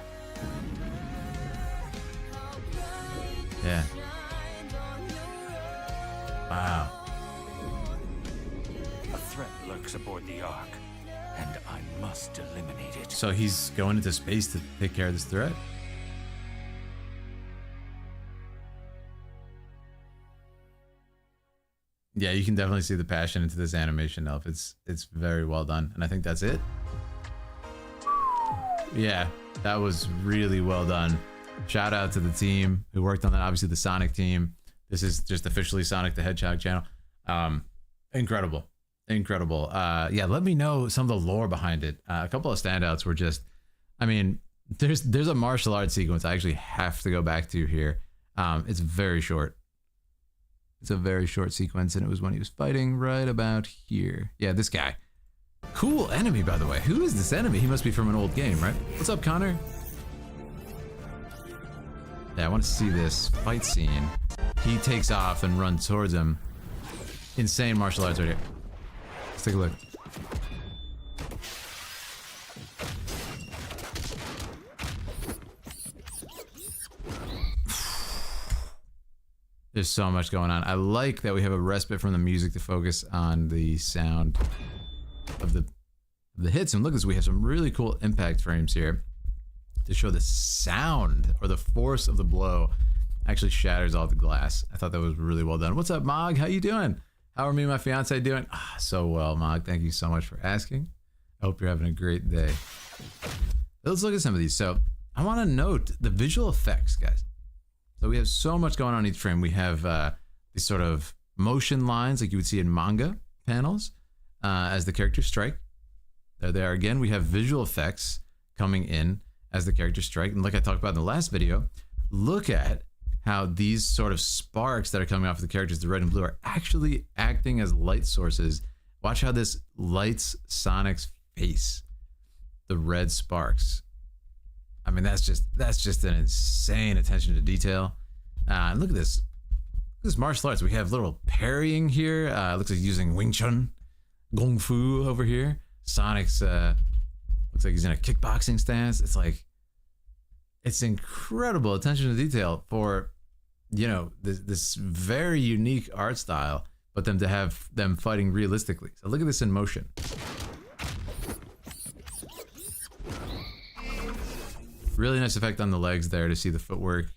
Yeah. Wow. A threat lurks aboard the Ark, and I must eliminate it. So he's going into space to take care of this threat? Yeah, you can definitely see the passion into this animation, Elf. It's very well done, and I think that's it. Yeah, that was really well done. Shout out to the team who worked on that. Obviously, the Sonic team. This is just officially Sonic the Hedgehog channel. Incredible, incredible. Yeah, let me know some of the lore behind it. A couple of standouts were just, I mean, there's a martial arts sequence I actually have to go back to here. It's very short. It's a very short sequence, and it was when he was fighting right about here. Yeah, this guy. Cool enemy, by the way. Who is this enemy? He must be from an old game, right? What's up, Connor? Yeah, I want to see this fight scene. He takes off and runs towards him. Insane martial arts right here. Let's take a look. There's so much going on. I like that we have a respite from the music to focus on the sound of the hits. And look at this, we have some really cool impact frames here to show the sound or the force of the blow actually shatters all the glass. I thought that was really well done. What's up, Mog? How you doing? How are me and my fiance doing? So well, Mog. Thank you so much for asking. I hope you're having a great day. Let's look at some of these. So I want to note the visual effects, guys. So we have so much going on in each frame. We have these sort of motion lines like you would see in manga panels as the characters strike. There they are again. We have visual effects coming in as the characters strike. And like I talked about in the last video, look at how these sort of sparks that are coming off of the characters, the red and blue, are actually acting as light sources. Watch how this lights Sonic's face. The red sparks. I mean, that's just an insane attention to detail. And look at this. This martial arts. We have little parrying here. Looks like using Wing Chun, Kung Fu over here. Sonic's looks like he's in a kickboxing stance. It's like, it's incredible attention to detail for, you know, this very unique art style, but them to have them fighting realistically. So look at this in motion. Really nice effect on the legs there to see the footwork.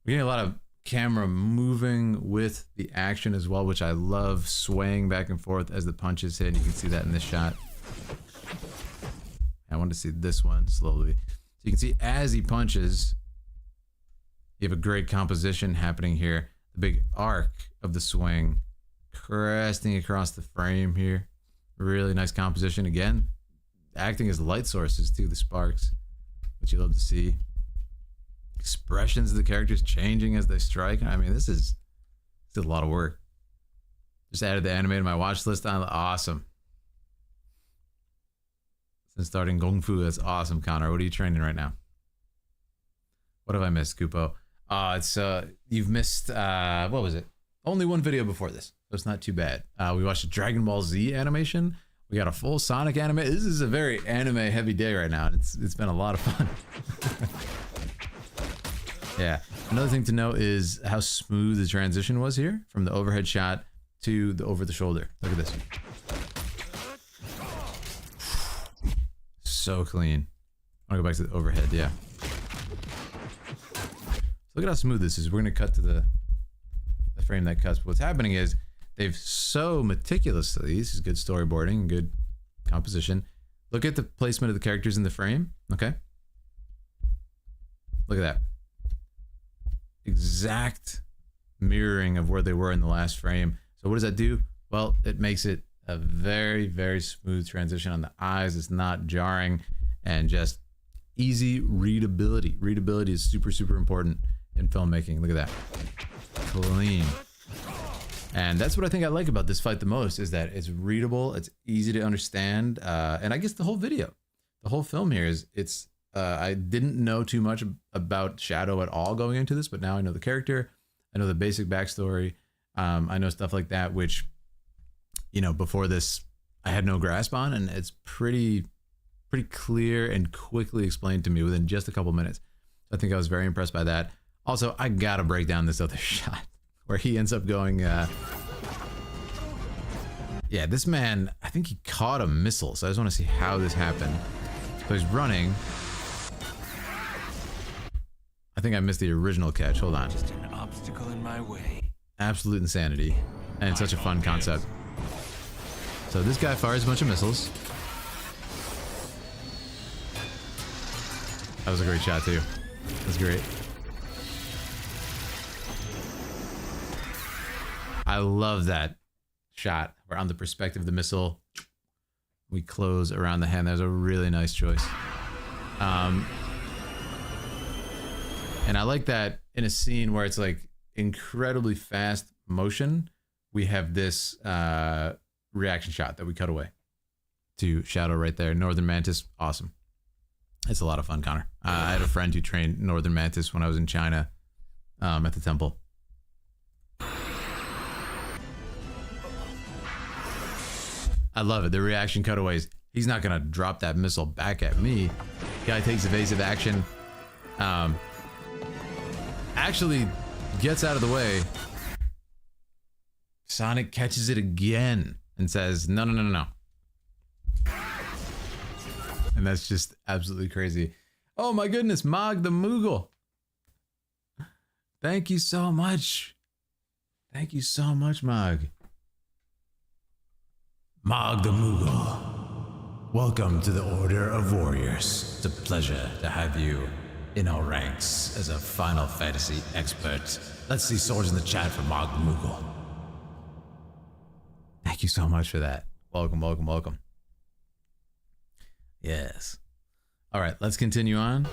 We're getting a lot of camera moving with the action as well, which I love, swaying back and forth as the punches hit. You can see that in this shot. I want to see this one slowly. So you can see as he punches, you have a great composition happening here. The big arc of the swing cresting across the frame here. Really nice composition. Again, acting as light sources too, the sparks, which you love to see. Expressions of the characters changing as they strike. I mean, this is a lot of work. Just added the anime to my watch list. Awesome. Since starting Kung Fu, that's awesome, Connor. What are you training right now? What have I missed, Kupo? You've missed, what was it? Only one video before this. So it's not too bad. We watched a Dragon Ball Z animation. We got a full Sonic anime. This is a very anime heavy day right now. And it's been a lot of fun. Yeah. Another thing to note is how smooth the transition was here from the overhead shot to the over the shoulder. Look at this. so clean. I'll go back to the overhead, yeah. Look at how smooth this is. We're gonna cut to the frame that cuts. But what's happening is they've so meticulously, this is good storyboarding, good composition. Look at the placement of the characters in the frame, okay? Look at that. Exact mirroring of where they were in the last frame. So what does that do? Well, it makes it a very, very smooth transition on the eyes. It's not jarring, and just easy readability. Readability is super, super important in filmmaking. Look at that. Clean. And that's what I think I like about this fight the most, is that it's readable, it's easy to understand, and I guess the whole video, the whole film here is, it's, I didn't know too much about Shadow at all going into this, but now I know the character, I know the basic backstory, I know stuff like that, which, you know, before this, I had no grasp on, and it's pretty clear and quickly explained to me within just a couple minutes. I think I was very impressed by that. Also, I gotta break down this other shot where he ends up going, yeah, this man, I think he caught a missile, so I just want to see how this happened. So he's running. I think I missed the original catch. Hold on. Just an obstacle in my way. Absolute insanity. And it's such a fun concept. So this guy fires a bunch of missiles. That was a great shot too. That's great. I love that shot. We're on the perspective of the missile. We close around the hand. That was a really nice choice. And I like that in a scene where it's like incredibly fast motion, we have this reaction shot that we cut away to Shadow right there. Northern Mantis, awesome. It's a lot of fun, Connor. I had a friend who trained Northern Mantis when I was in China at the temple. I love it. The reaction cutaways. He's not gonna drop that missile back at me. Guy takes evasive action. Actually gets out of the way. Sonic catches it again and says, no, no, no, no, no. And that's just absolutely crazy. Oh my goodness, Mog the Moogle. Thank you so much. Thank you so much, Mog. Mog the Moogle. Welcome to the Order of Warriors. It's a pleasure to have you in our ranks as a Final Fantasy expert. Let's see swords in the chat for Mog the Moogle. Thank you so much for that. Welcome, welcome, welcome. Yes. All right, let's continue on.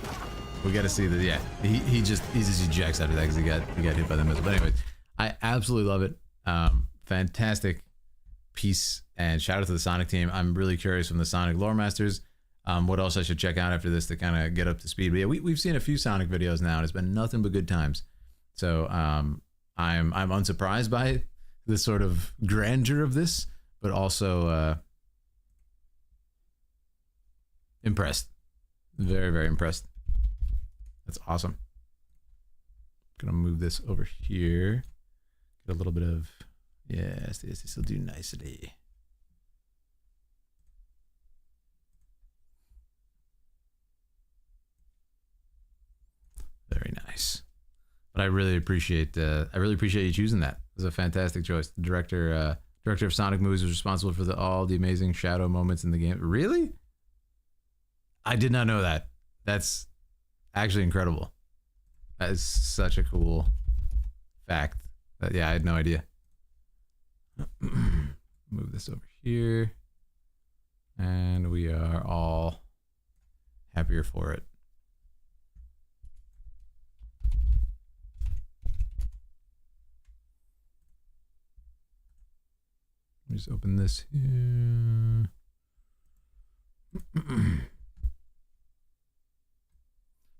We got to see that. Yeah, he just ejects after that because he got hit by the missile. But anyways, I absolutely love it. Fantastic piece, and shout out to the Sonic team. I'm really curious from the Sonic lore masters what else I should check out after this to kind of get up to speed. But yeah, we've seen a few Sonic videos now, and it's been nothing but good times. So I'm unsurprised by the sort of grandeur of this, but also impressed. Very, very impressed. That's awesome. Gonna move this over here. Get a little bit of, yes, this will do nicely. Very nice. But I really appreciate you choosing that. It was a fantastic choice. The director of Sonic movies was responsible for all the amazing Shadow moments in the game. Really? I did not know that. That's actually incredible. That is such a cool fact. Yeah, I had no idea. Move this over here. And we are all happier for it. Let me just open this here.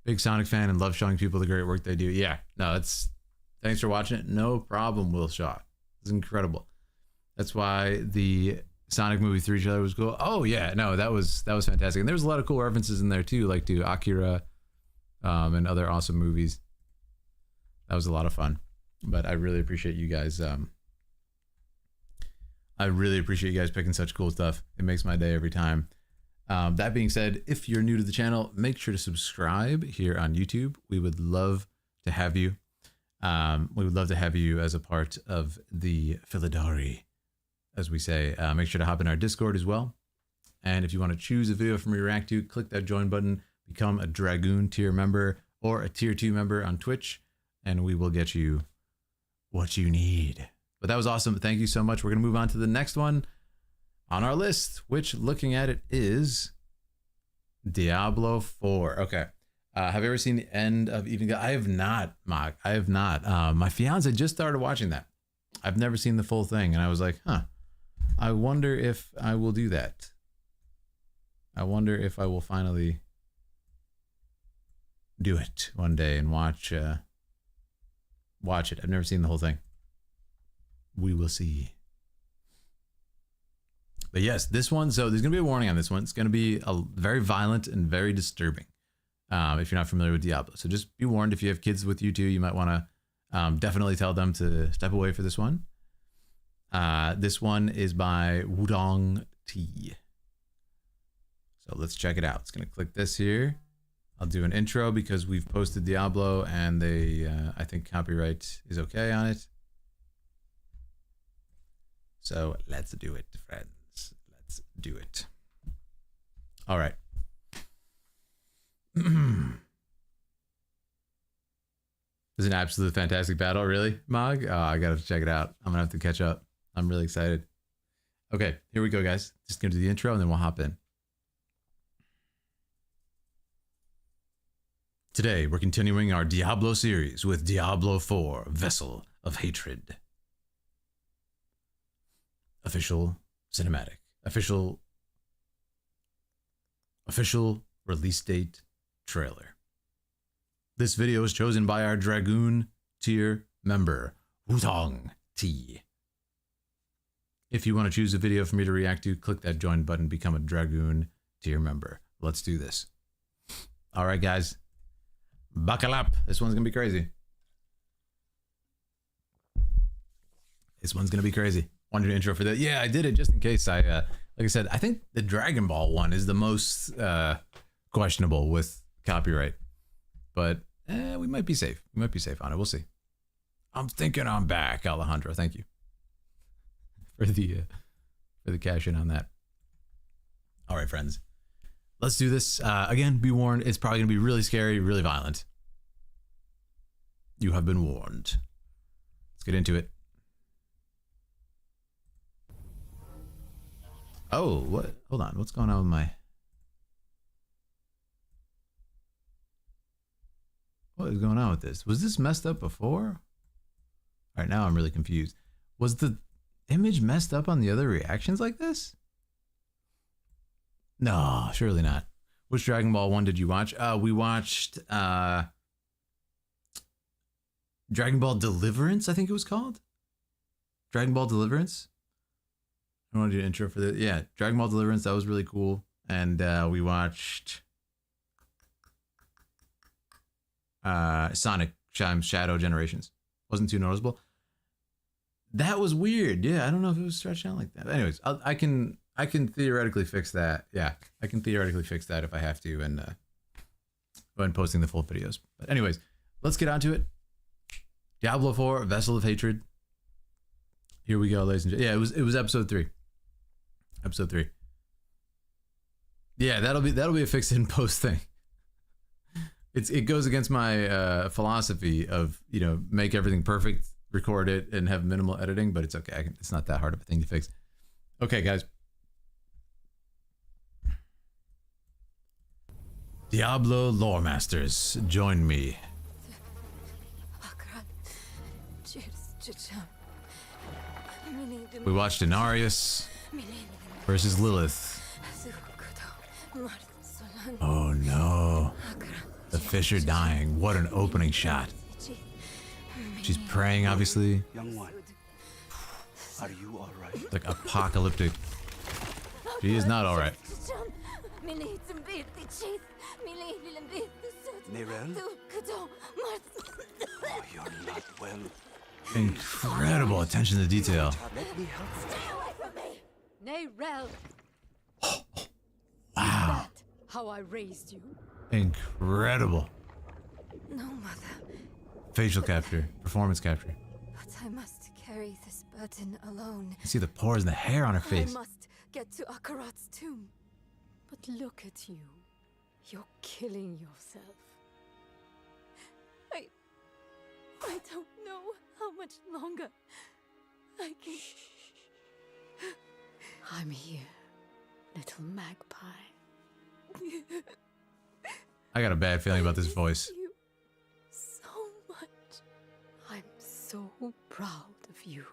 Big Sonic fan and love showing people the great work they do. Yeah, no, thanks for watching it. No problem, Will Shaw. It's incredible. That's why the Sonic movie 3 trailer was cool. Oh yeah, no, that was fantastic. And there was a lot of cool references in there too, like to Akira and other awesome movies. That was a lot of fun. But I really appreciate you guys. I really appreciate you guys picking such cool stuff. It makes my day every time. That being said, if you're new to the channel, make sure to subscribe here on YouTube. We would love to have you. We would love to have you as a part of the Philidari, as we say. Make sure to hop in our Discord as well. And if you want to choose a video for me to react to, click that join button, become a Dragoon tier member or a tier 2 member on Twitch, and we will get you what you need. But that was awesome. Thank you so much. We're going to move on to the next one on our list, which, looking at it, is Diablo 4. Okay. Have you ever seen the end of Even God? I have not, Mark. I have not. My fiance just started watching that. I've never seen the full thing, and I was like, huh, I wonder if I will do that. I wonder if I will finally do it one day and watch it. I've never seen the whole thing. We will see. But yes, this one, so there's going to be a warning on this one. It's going to be very violent and very disturbing if you're not familiar with Diablo. So just be warned, if you have kids with you too, you might want to definitely tell them to step away for this one. This one is by Wudong T. So let's check it out. It's going to click this here. I'll do an intro because we've posted Diablo and they, I think copyright is okay on it. So let's do it, friends. Let's do it. All right. This is an absolute fantastic battle, really, Mog? Oh, I gotta check it out. I'm gonna have to catch up. I'm really excited. Okay, here we go, guys. Just gonna do the intro and then we'll hop in. Today, we're continuing our Diablo series with Diablo 4, Vessel of Hatred. Official cinematic. Official release date trailer. This video is chosen by our Dragoon tier member, Wudong T. If you want to choose a video for me to react to, click that join button, become a Dragoon tier member. Let's do this. All right, guys. Buckle up. This one's going to be crazy. This one's going to be crazy. Wanted an intro for that. Yeah, I did it just in case. Like I said, I think the Dragon Ball one is the most questionable with copyright. But we might be safe. We might be safe on it. We'll see. I'm thinking I'm back, Alejandro. Thank you for the cash in on that. All right, friends. Let's do this. Again, be warned, it's probably going to be really scary, really violent. You have been warned. Let's get into it. Oh, what? Hold on. What's going on with my... What is going on with this? Was this messed up before? All right, now I'm really confused. Was the image messed up on the other reactions like this? No, surely not. Which Dragon Ball one did you watch? We watched Dragon Ball Deliverance, I think it was called. Dragon Ball Deliverance. I want to do an intro for this. Yeah, Dragon Ball Deliverance, that was really cool. And we watched Sonic Shadow Generations. Wasn't too noticeable. That was weird. Yeah, I don't know if it was stretched out like that. But anyways, I can theoretically fix that. Yeah, I can theoretically fix that if I have to, and go ahead and posting the full videos. But anyways, let's get on to it. Diablo 4, Vessel of Hatred. Here we go, ladies and gentlemen. Yeah, it was episode 3. Episode 3. Yeah, that'll be a fix in post thing. It goes against my philosophy of, you know, make everything perfect, record it, and have minimal editing, but it's okay. It's not that hard of a thing to fix. Okay, guys. Diablo lore masters, join me. We watched Inarius versus Lilith. Oh no. The fish are dying. What an opening shot. She's praying, obviously. Young one, are you all right? Like apocalyptic. She is not all right. Nerel? Oh, you're not well. Incredible attention to detail. Let me help. Stay away from me! Nerel! Wow. how I raised you. Incredible. No, Mother, Facial capture, performance capture. but I must carry this burden alone. You see the pores and the hair on her I face. must get to Akarat's tomb. But look at you. You're killing yourself. I don't know how much longer I can... I'm here, little magpie. I got a bad feeling about this voice. You so much. I'm so proud of you.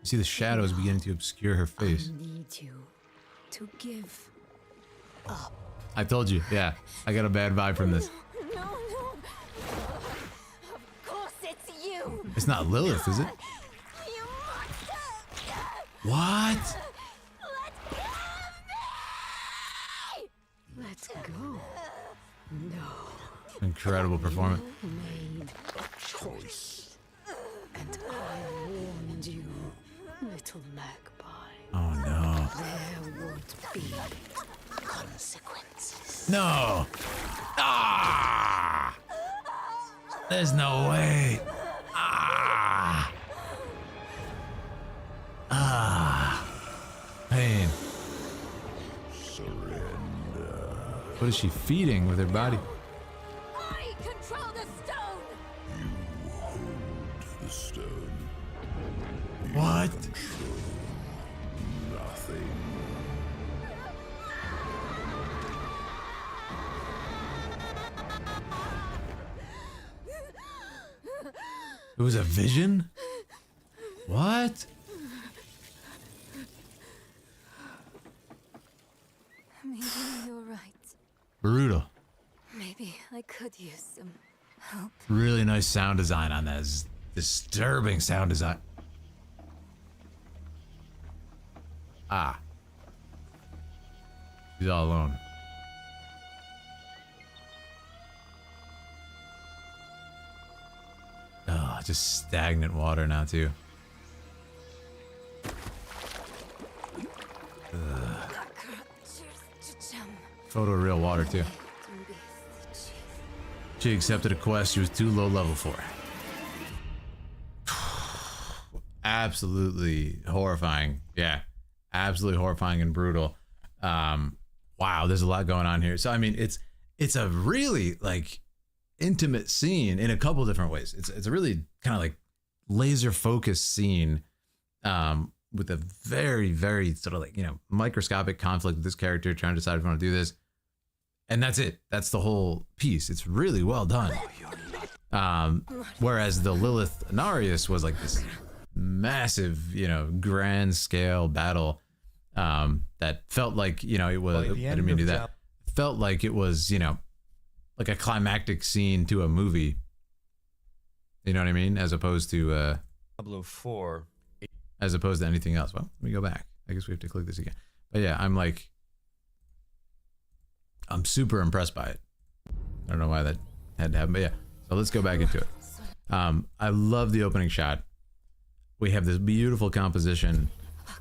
You see the shadows beginning to obscure her face. I need you to give up. I told you, yeah. I got a bad vibe from this. No. Of course it's you. It's not Lilith, is it? You must. What? Let go. No. Incredible performance. You made a choice. And I warned you, little magpie. Oh no. There would be consequences. No! Ah! There's no way. Ah! Ah! Pain. What is she feeding with her body? I control the stone. You hold the stone. What? Nothing. It was a vision? What? Maybe you're right. Brutal. Maybe I could use some help. Really nice sound design on that. It's disturbing sound design. Ah. She's all alone. Oh, just stagnant water now too. Photoreal water too. She accepted a quest she was too low level for. Absolutely horrifying. Yeah. Absolutely horrifying and brutal. Wow, there's a lot going on here. So I mean, it's a really like intimate scene in a couple different ways. It's a really kind of like laser focused scene with a very, very sort of like, you know, microscopic conflict with this character trying to decide if you want to do this. And that's it. That's the whole piece. It's really well done. Whereas the Lilith Anarius was like this massive, you know, grand scale battle that felt like, you know, it was, I didn't mean to do that. Felt like it was, you know, like a climactic scene to a movie. You know what I mean? As opposed to Diablo 4. As opposed to anything else. Well, let me go back. I guess we have to click this again. But yeah, I'm super impressed by it. I don't know why that had to happen, but yeah. So let's go back into it. I love the opening shot. We have this beautiful composition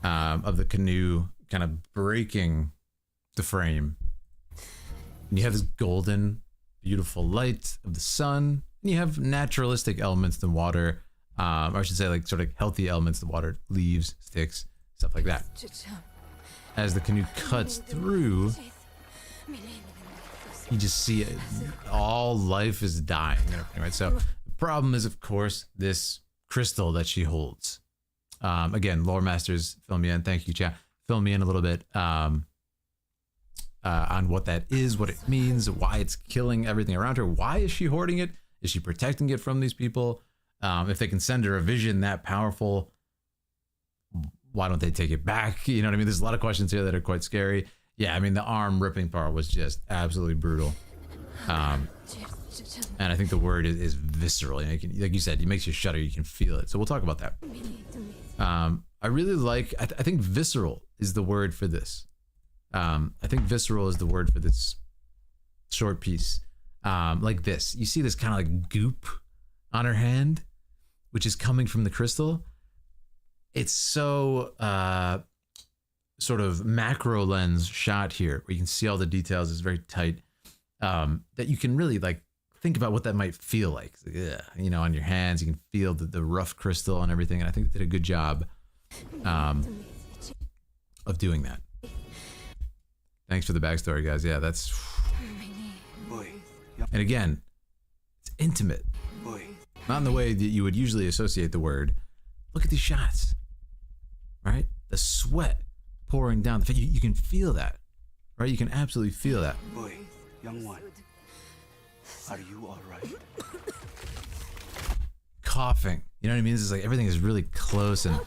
of the canoe kind of breaking the frame. And you have this golden, beautiful light of the sun. And you have naturalistic elements in water. Or I should say like sort of healthy elements in the water. Leaves, sticks, stuff like that. As the canoe cuts through, you just see it, all life is dying. Right? So the problem is, of course, this crystal that she holds. Again, lore masters, fill me in. Thank you, chat. Fill me in a little bit on what that is, what it means, why it's killing everything around her. Why is she hoarding it? Is she protecting it from these people? If they can send her a vision that powerful, why don't they take it back? You know what I mean? There's a lot of questions here that are quite scary. Yeah, I mean, the arm ripping part was just absolutely brutal. And I think the word is visceral. You know, like you said, it makes you shudder. You can feel it. So we'll talk about that. I really like, I think visceral is the word for this. I think visceral is the word for this short piece. Like this. You see this kind of like goop on her hand, which is coming from the crystal. It's so sort of macro lens shot here where you can see all the details. It's very tight. That you can really like think about what that might feel like. Yeah, you know, on your hands, you can feel the rough crystal and everything. And I think they did a good job of doing that. Thanks for the backstory, guys. Yeah, that's. And again, it's intimate. Not in the way that you would usually associate the word. Look at these shots, right? The sweat pouring down. You can feel that, right? You can absolutely feel that. Boy, young one, are you all right? Coughing. You know what I mean? This is like everything is really close and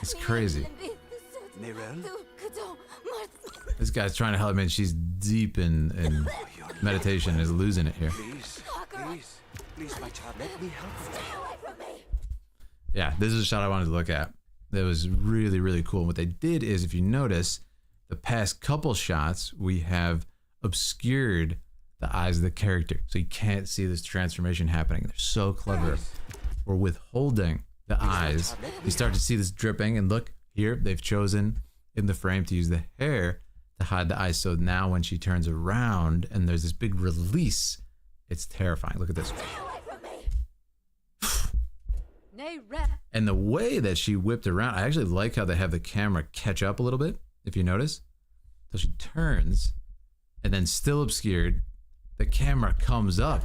it's crazy. This guy's trying to help me and she's deep in meditation and is losing it here. Please, my child, let me help you. Yeah, this is a shot I wanted to look at. That was really, really cool. And what they did is, if you notice, the past couple shots, we have obscured the eyes of the character. So you can't see this transformation happening. They're so clever. We're withholding the eyes. You start to see this dripping, and look here, they've chosen in the frame to use the hair to hide the eyes. So now when she turns around and there's this big release, it's terrifying. Look at this. And the way that she whipped around, I actually like how they have the camera catch up a little bit, if you notice. So she turns, and then still obscured, the camera comes up.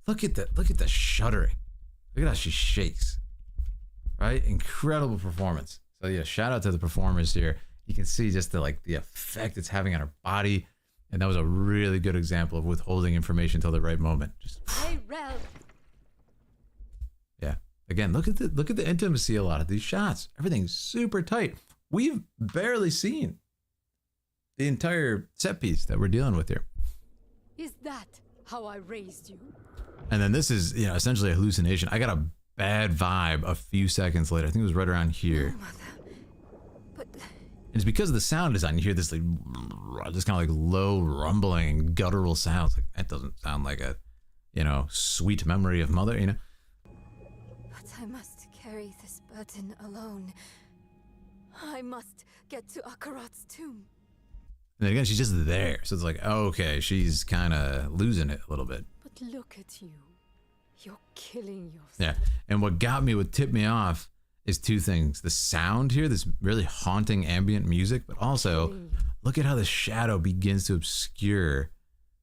Look at that. Look at the shuddering. Look at how she shakes. Right? Incredible performance. So yeah, shout out to the performers here. You can see just the effect it's having on her body. And that was a really good example of withholding information until the right moment. Just yeah. Again, look at the intimacy of a lot of these shots. Everything's super tight. We've barely seen the entire set piece that we're dealing with here. Is that how I raised you? And then this is, you know, essentially a hallucination. I got a bad vibe a few seconds later. I think it was right around here. No, Mother. But and it's because of the sound design. You hear this like just kind of like low rumbling guttural sounds. Like that doesn't sound like a, you know, sweet memory of mother, you know. But I must carry this burden alone. I must get to Akarat's tomb. And then again, she's just there. So it's like, oh, okay, she's kind of losing it a little bit. But look at you. You're killing yourself. Yeah. And what tipped me off is two things. The sound here, this really haunting ambient music, but also look at how the shadow begins to obscure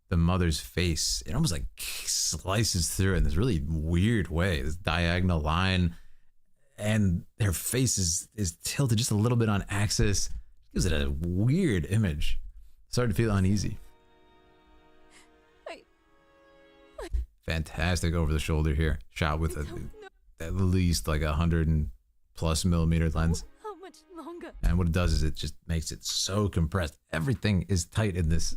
the mother's face. It almost like slices through it in this really weird way, this diagonal line. And her face is tilted just a little bit on axis. Gives it a weird image. Started to feel uneasy. Fantastic over the shoulder here. Shot with at least like 100+ millimeter lens. How much longer? And what it does is it just makes it so compressed. Everything is tight in this.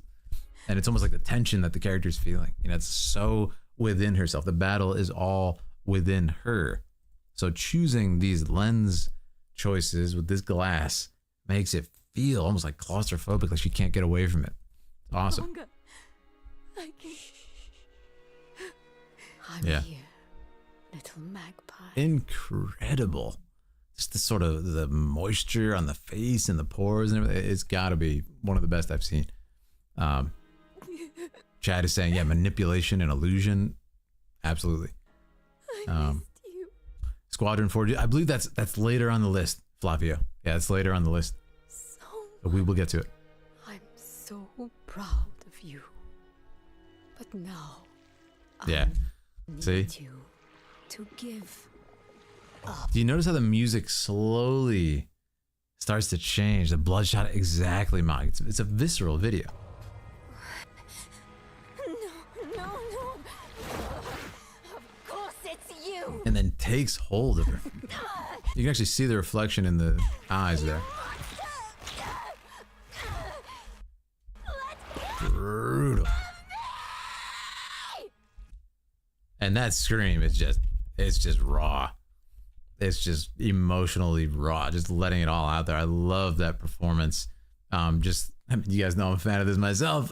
And it's almost like the tension that the character's feeling. You know, it's so within herself. The battle is all within her. So choosing these lens choices with this glass makes it feel almost like claustrophobic, like she can't get away from it. It's awesome. Longer. I'm yeah. here, little magpie. Incredible. Just the sort of the moisture on the face and the pores and everything. It's got to be one of the best I've seen. Chad is saying, yeah, manipulation and illusion. Absolutely. I missed you. Squadron 4. I believe that's later on the list, Flavio. Yeah, it's later on the list. But we will get to it. I'm so proud of you. But now, yeah. I See? need you to give up. Do you notice how the music slowly starts to change? The bloodshot, exactly, Mog. It's a visceral video. No. Of course it's you. And then takes hold of her. You can actually see the reflection in the eyes there. Brutal. And that scream is just raw. It's just emotionally raw, just letting it all out there. I love that performance. You guys know I'm a fan of this myself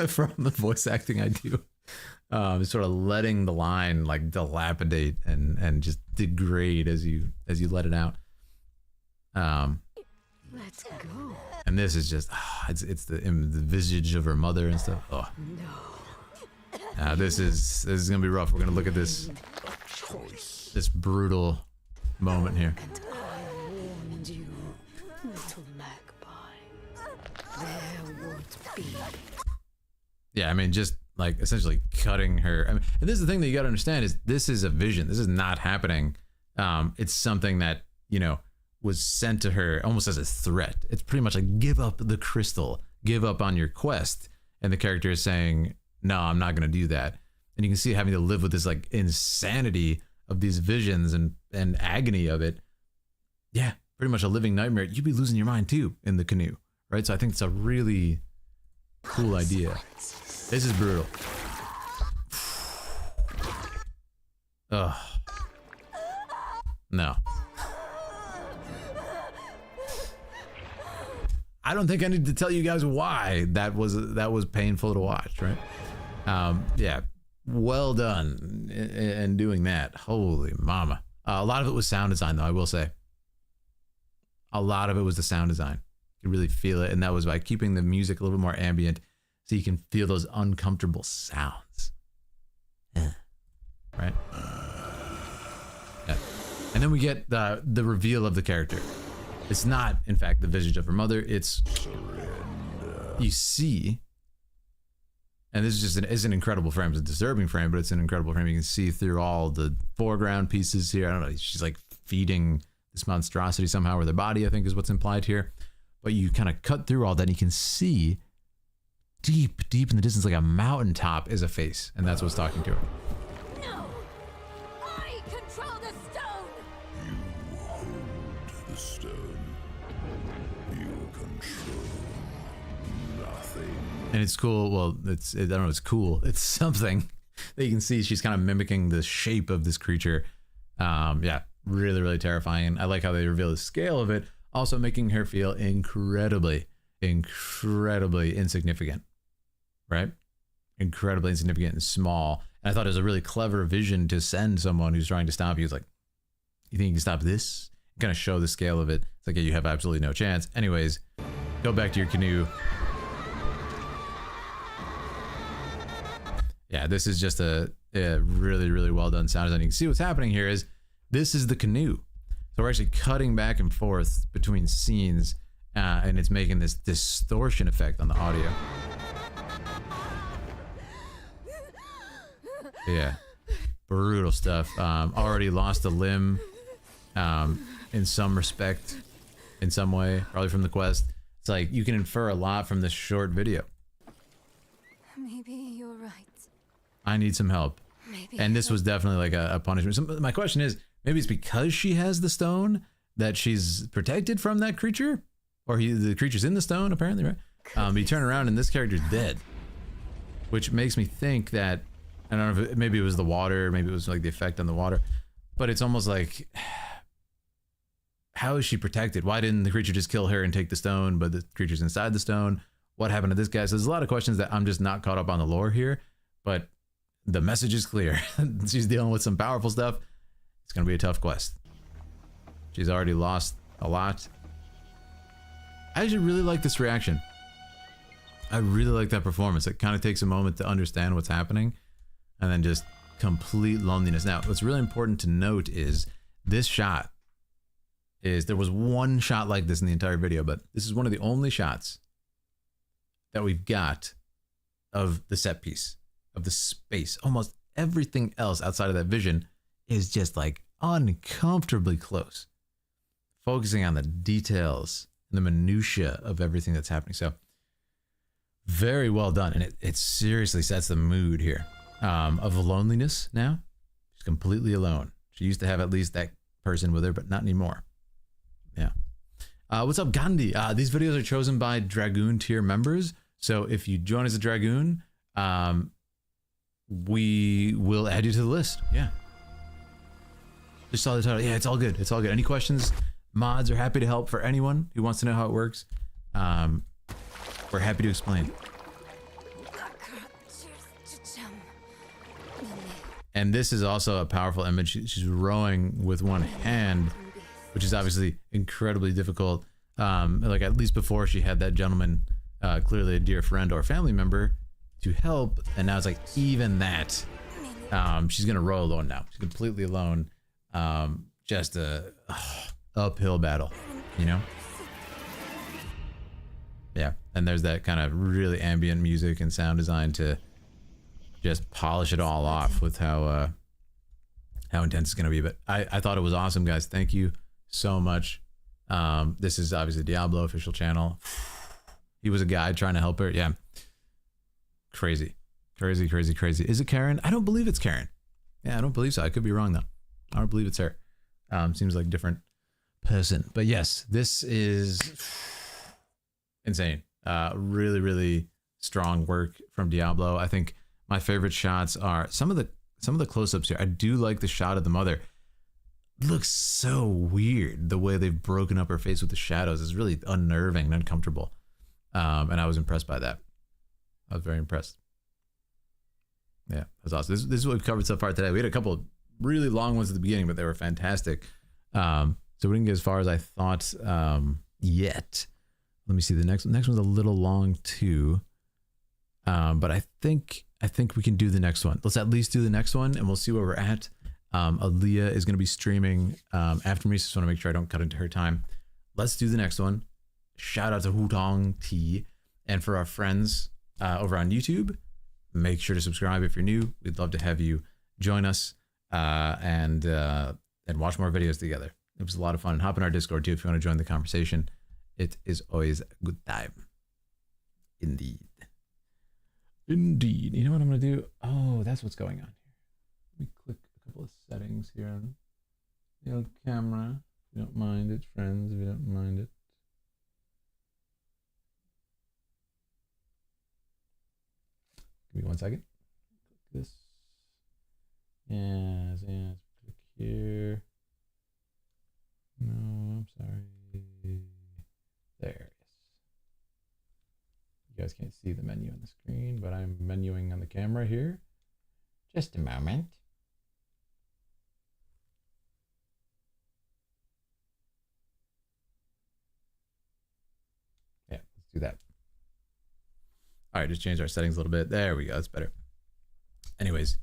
from the voice acting I do. Sort of letting the line like dilapidate and just degrade as you let it out. Let's go. And this is just it's the visage of her mother and stuff. Oh. No. This is gonna be rough. We're gonna look at this brutal moment here. And I warned you, little magpie. There won't be. Yeah, I mean, just like essentially cutting her. I mean, and this is the thing that you got to understand is this is a vision. This is not happening. It's something that, you know, was sent to her almost as a threat. It's pretty much like, give up the crystal, give up on your quest. And the character is saying, no, I'm not going to do that. And you can see having to live with this like insanity of these visions and agony of it. Yeah, pretty much a living nightmare. You'd be losing your mind too in the canoe, right? So I think it's a really cool idea. This is brutal. Ugh. No. I don't think I need to tell you guys why that was painful to watch, right? Yeah, well done in doing that. Holy mama. A lot of it was sound design, though, I will say. A lot of it was the sound design. You could really feel it, and that was by keeping the music a little bit more ambient so you can feel those uncomfortable sounds. Right? Yeah. And then we get the reveal of the character. It's not, in fact, the visage of her mother. It's you see, and this is just it's an incredible frame. It's a disturbing frame, but it's an incredible frame. You can see through all the foreground pieces here. I don't know. She's like feeding this monstrosity somehow with her body, I think is what's implied here. But you kind of cut through all that and you can see deep in the distance, like a mountaintop is a face. And that's what's talking to her. No! I control the stone! You hold the stone. You control nothing. And it's cool. Well, I don't know, it's cool. It's something that you can see. She's kind of mimicking the shape of this creature. Yeah, really terrifying. I like how they reveal the scale of it, also making her feel incredibly insignificant, right? Incredibly insignificant and small. And I thought it was a really clever vision to send someone who's trying to stop you. It's like, you think you can stop this? Kind of show the scale of it. It's like, yeah, you have absolutely no chance. Anyways, go back to your canoe. Yeah, this is just a really well done sound design. You can see what's happening here is this is the canoe. So we're actually cutting back and forth between scenes, and it's making this distortion effect on the audio. Yeah, brutal stuff. Already lost a limb, in some respect, in some way, probably from the quest. It's like you can infer a lot from this short video. Maybe you're right. I need some help. Maybe. And this was definitely like a punishment. So my question is, maybe it's because she has the stone that she's protected from that creature, or the creature's in the stone apparently, right? But you turn around and this character's dead, which makes me think that, I don't know if maybe it was the water, maybe it was like the effect on the water, but it's almost like, how is she protected? Why didn't the creature just kill her and take the stone, but the creature's inside the stone? What happened to this guy? So there's a lot of questions that I'm just not caught up on the lore here, but the message is clear. She's dealing with some powerful stuff. It's going to be a tough quest. She's already lost a lot. I actually really like this reaction. I really like that performance. It kind of takes a moment to understand what's happening and then just complete loneliness. Now, what's really important to note is this shot is, there was one shot like this in the entire video, but this is one of the only shots that we've got of the set piece, of the space. Almost everything else outside of that vision is just like uncomfortably close, focusing on the details and the minutia of everything that's happening. So very well done. And it seriously sets the mood here, of loneliness. Now she's completely alone. She used to have at least that person with her, but not anymore. Yeah. What's up, Gandhi? These videos are chosen by Dragoon Tier members. So if you join as a Dragoon, we will add you to the list. Yeah. Just saw the title. Yeah, it's all good. It's all good. Any questions? Mods are happy to help for anyone who wants to know how it works. We're happy to explain. And this is also a powerful image. She's rowing with one hand, which is obviously incredibly difficult. Like at least before she had that gentleman, clearly a dear friend or family member, to help. And now it's like even that, she's gonna row alone now. She's completely alone. Just a uphill battle, you know? Yeah, and there's that kind of really ambient music and sound design to just polish it all off with how intense it's gonna be. But I thought it was awesome, guys. Thank you so much. This is obviously Diablo official channel. He was a guy trying to help her. Yeah, crazy. Is it Karen? I don't believe it's Karen. Yeah, I don't believe so. I could be wrong though. I don't believe it's her. Seems like a different person. But yes, this is insane. Really strong work from Diablo. I think my favorite shots are some of the close-ups here. I do like the shot of the mother. Looks so weird the way they've broken up her face with the shadows. Is really unnerving and uncomfortable. And I was impressed by that. I was very impressed. Yeah, that's awesome. This is what we've covered so far today. We had a couple of really long ones at the beginning, but they were fantastic. So we didn't get as far as I thought yet. Let me see. The next one's a little long too. But I think we can do the next one. Let's at least do the next one, and we'll see where we're at. Aaliyah is going to be streaming after me, so I just want to make sure I don't cut into her time. Let's do the next one. Shout out to Hutong T, and for our friends over on YouTube, make sure to subscribe if you're new. We'd love to have you join us and watch more videos together. It was a lot of fun. And hop in our Discord too if you want to join the conversation. It is always a good time. Indeed. You know what I'm going to do? Oh, that's what's going on here. Let me click a couple of settings here on the old camera. If you don't mind it, friends, if you don't mind it. Give me 1 second. Click this. Yes. Click here. No, I'm sorry. There. You guys can't see the menu on the screen, but I'm menuing on the camera here. Just a moment. Yeah, let's do that. All right, just change our settings a little bit. There we go. That's better. Anyways.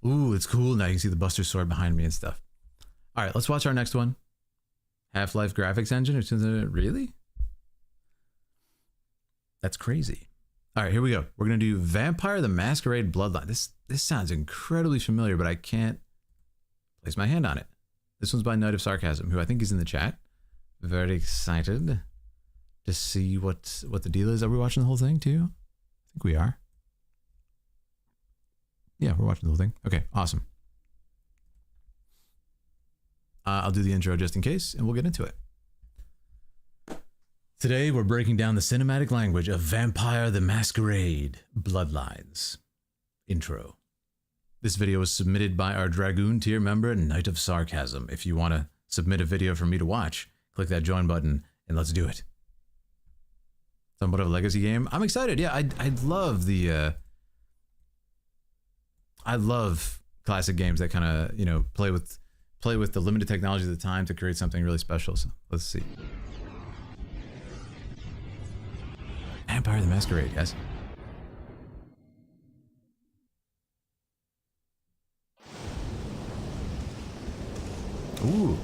Ooh, it's cool. Now you can see the Buster Sword behind me and stuff. All right, let's watch our next one. Half-Life graphics engine. Really? That's crazy. All right, here we go. We're going to do Vampire the Masquerade Bloodline. This sounds incredibly familiar, but I can't place my hand on it. This one's by Night of Sarcasm, who I think is in the chat. Very excited to see what the deal is. Are we watching the whole thing too? I think we are. Yeah, we're watching the whole thing. Okay, awesome. I'll do the intro just in case, and we'll get into it. Today, we're breaking down the cinematic language of Vampire the Masquerade Bloodlines. Intro. This video was submitted by our Dragoon Tier member, Night of Sarcasm. If you want to submit a video for me to watch, click that join button, and let's do it. Somewhat of a legacy game. I'm excited. Yeah, I love the... I love classic games that kind of, you know, play with the limited technology of the time to create something really special. So let's see. Vampire the Masquerade, guys. Ooh.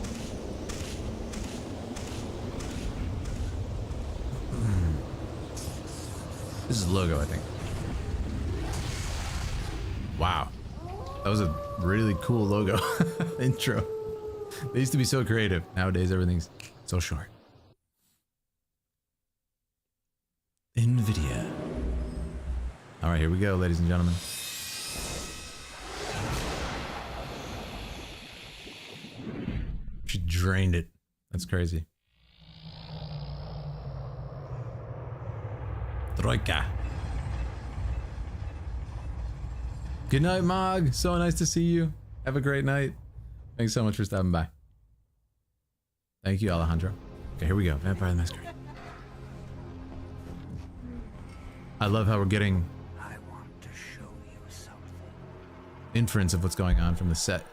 This is the logo, I think. Wow. That was a really cool logo intro. They used to be so creative. Nowadays, everything's so short. NVIDIA. All right, here we go, ladies and gentlemen. She drained it. That's crazy. Troika. Good night, Mog. So nice to see you. Have a great night. Thanks so much for stopping by. Thank you, Alejandro. Okay, here we go. Vampire the Masquerade. I love how we're getting... I want to show you something. inference of what's going on from the set.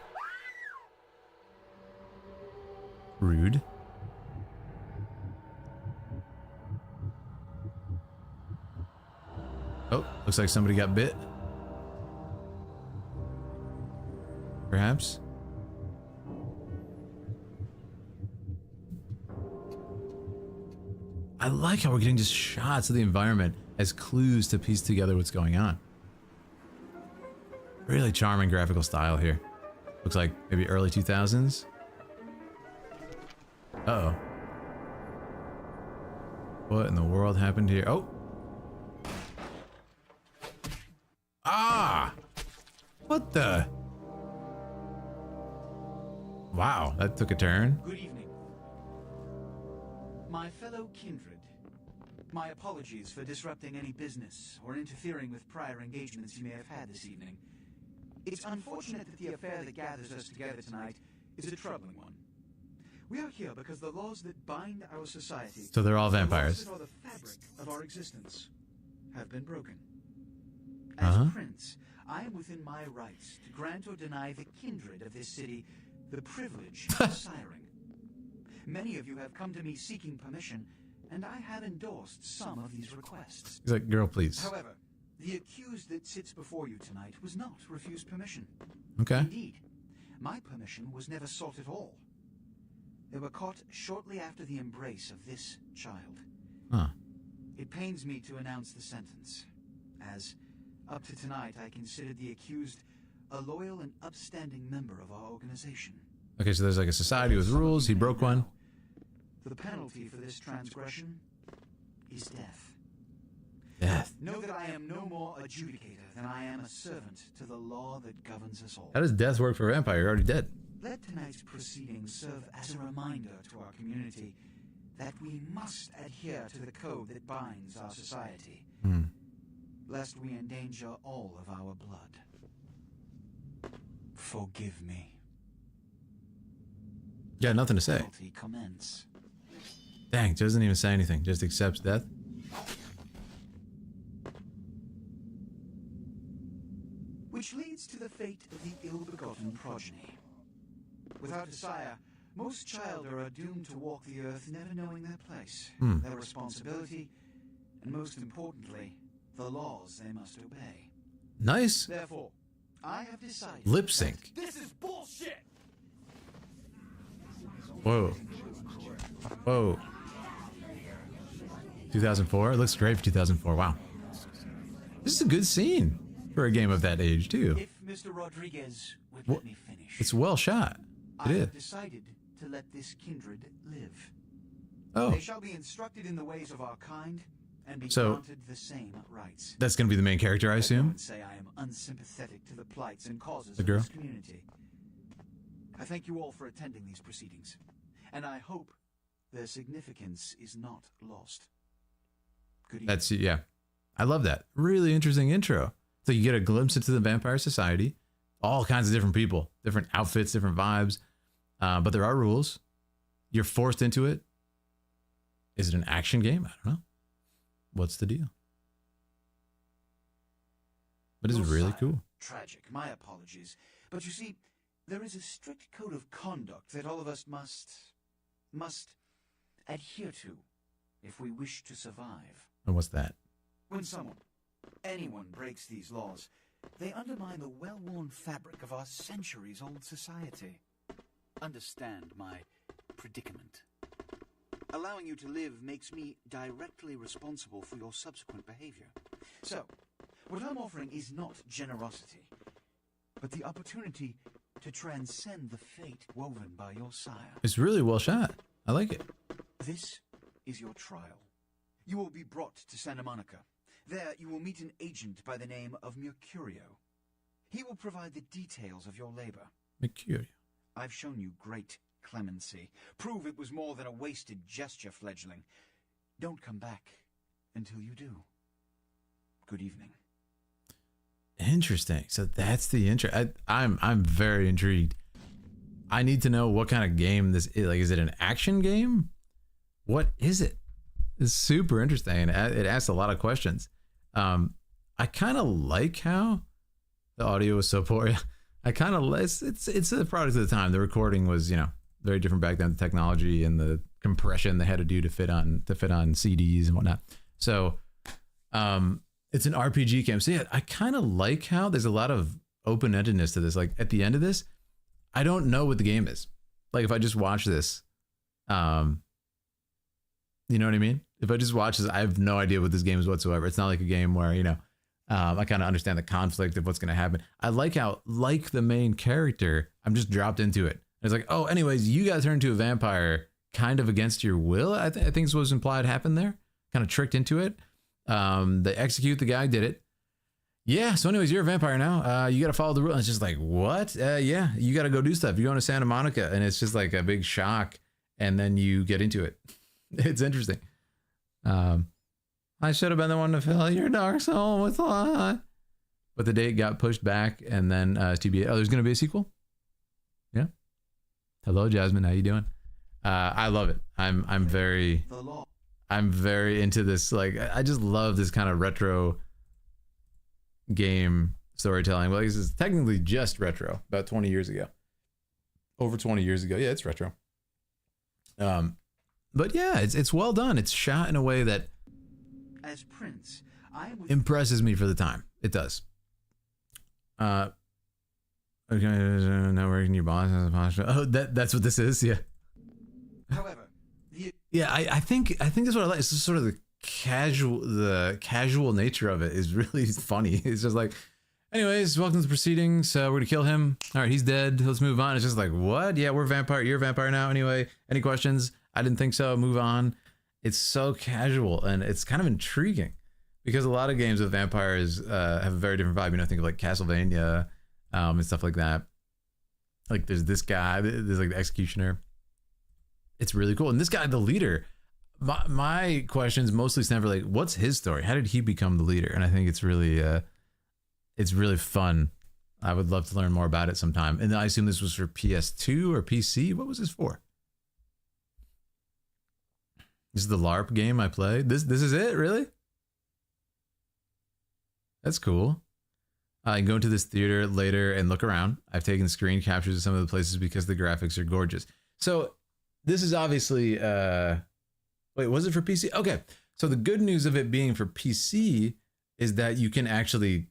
Rude. Oh, looks like somebody got bit. Perhaps. I like how we're getting just shots of the environment as clues to piece together what's going on. Really charming graphical style here. Looks like maybe early 2000s. Uh-oh. What in the world happened here? Oh! Ah! What the? Wow, that took a turn. Good evening. My fellow kindred, my apologies for disrupting any business or interfering with prior engagements you may have had this evening. It's unfortunate that the affair that gathers us together tonight is a troubling one. We are here because the laws that bind our society, So they're all vampires. the laws that are the fabric of our existence, have been broken. As prince, I am within my rights to grant or deny the kindred of this city the privilege of siring. Many of you have come to me seeking permission, and I have endorsed some of these requests. He's like, girl, please. However, the accused that sits before you tonight was not refused permission. Okay. Indeed, my permission was never sought at all. They were caught shortly after the embrace of this child. Huh. It pains me to announce the sentence, as up to tonight I considered the accused a loyal and upstanding member of our organization. Okay, so there's like a society with rules. He broke one. The penalty for this transgression is death. Death. Know that I am no more adjudicator than I am a servant to the law that governs us all. How does death work for a vampire? You're already dead. Let tonight's proceedings serve as a reminder to our community that we must adhere to the code that binds our society, lest we endanger all of our blood. Forgive me. Yeah, nothing to say. Penalty commence. Dang, doesn't even say anything. Just accepts death. Which leads to the fate of the ill-begotten progeny. Without a sire, most children are doomed to walk the earth never knowing their place, their responsibility, and most importantly, the laws they must obey. Nice. Therefore, I have decided... Lip sync. This is bullshit! Whoa. Whoa. 2004? It looks great for 2004. Wow. This is a good scene for a game of that age, too. If Mr. Rodriguez would let me finish... It's well shot. I It is. have decided to let this kindred live. Oh, They shall be instructed in the ways of our kind and be So- granted the same rights. that's going to be the main character, I Let no assume? one say I am unsympathetic to the plights and causes The of girl? this community. I thank you all for attending these proceedings, and I hope their significance is not lost. Good evening. That's, yeah. I love that. Really interesting intro. So you get a glimpse into the vampire society. All kinds of different people, different outfits, different vibes. But there are rules. You're forced into it. Is it an action game? I don't know. What's the deal? But it's Your really sire, cool. Tragic. My apologies. But you see, there is a strict code of conduct that all of us must adhere to if we wish to survive. And what's that? When anyone breaks these laws, they undermine the well-worn fabric of our centuries-old society. Understand my predicament. Allowing you to live makes me directly responsible for your subsequent behavior. So, what I'm offering is not generosity, but the opportunity to transcend the fate woven by your sire. It's really well shot. I like it. This is your trial. You will be brought to Santa Monica. There you will meet an agent by the name of Mercurio. He will provide the details of your labor. Mercurio. I've shown you great clemency. Prove it was more than a wasted gesture, fledgling. Don't come back until you do. Good evening. Interesting. So that's the intro. I'm very intrigued. I need to know what kind of game this is. Like, is it an action game? What is it? It's super interesting. It asks a lot of questions. I kind of like how the audio was so poor. I kind of it's a product of the time. The recording was, you know, very different back then. The technology and the compression they had to do to fit on CDs and whatnot. So, it's an RPG game. So yeah, I kind of like how there's a lot of open-endedness to this. Like at the end of this, I don't know what the game is. Like if I just watch this, you know what I mean? If I just watch this, I have no idea what this game is whatsoever. It's not like a game where, you know, I kind of understand the conflict of what's going to happen. I like how, like the main character, I'm just dropped into it. It's like, oh, anyways, you got turned into a vampire kind of against your will. I think this was implied happened there. Kind of tricked into it. They execute the guy, did it. Yeah, so anyways, you're a vampire now. You got to follow the rules. It's just like, what? Yeah, you got to go do stuff. You're going to Santa Monica, and it's just like a big shock, and then you get into it. It's interesting. I should have been the one to fill your dark soul with light. But the date got pushed back, and then TBA. Oh, there's going to be a sequel? Yeah. Hello, Jasmine. How you doing? I love it. I'm very into this. Like, I just love this kind of retro game storytelling. Well, this is technically just retro, about 20 years ago. Over 20 years ago. Yeah, it's retro. But yeah, it's well done. It's shot in a way that as Prince, impresses me for the time. It does. Okay, now working your boss as a posture. Oh, that's what this is. Yeah. However, yeah, I think that's what I like. It's just sort of the casual nature of it is really funny. It's just like, anyways, welcome to the proceedings. We're gonna kill him. All right, he's dead. Let's move on. It's just like, what? Yeah, we're vampire. You're a vampire now. Anyway, any questions? I didn't think so. Move on. It's so casual and it's kind of intriguing because a lot of games with vampires have a very different vibe. You know, think of like Castlevania and stuff like that. Like there's this guy, there's like the executioner. It's really cool. And this guy, the leader, my questions mostly stem for like, what's his story? How did he become the leader? And I think it's really fun. I would love to learn more about it sometime. And I assume this was for PS2 or PC. What was this for? This is the LARP game I played. This is it, really? That's cool. I can go into this theater later and look around. I've taken screen captures of some of the places because the graphics are gorgeous. So this is obviously, wait, was it for PC? Okay. So the good news of it being for PC is that you can actually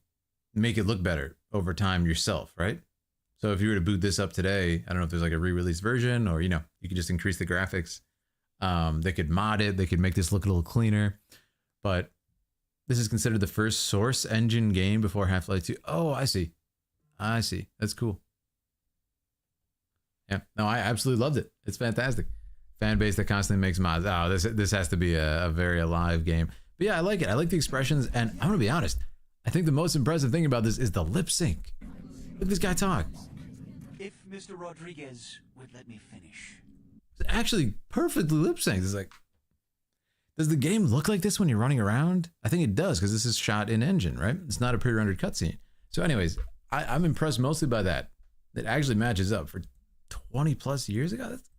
make it look better over time yourself, right? So if you were to boot this up today, I don't know if there's like a re-release version or, you know, you could just increase the graphics. They could mod it. They could make this look a little cleaner, but this is considered the first Source engine game before Half-Life 2. Oh, I see. That's cool. Yeah, no, I absolutely loved it. It's fantastic. Fan base that constantly makes mods. Oh, this has to be a very alive game. But yeah, I like it. I like the expressions, and I'm gonna be honest. I think the most impressive thing about this is the lip sync. Look at this guy talk. if Mr. Rodriguez would let me finish. It's actually perfectly lip synced. It's like, does the game look like this when you're running around? I think it does, because this is shot in engine, right? It's not a pre-rendered cutscene. So anyways, I'm impressed mostly by that. It actually matches up for 20 plus years ago. That's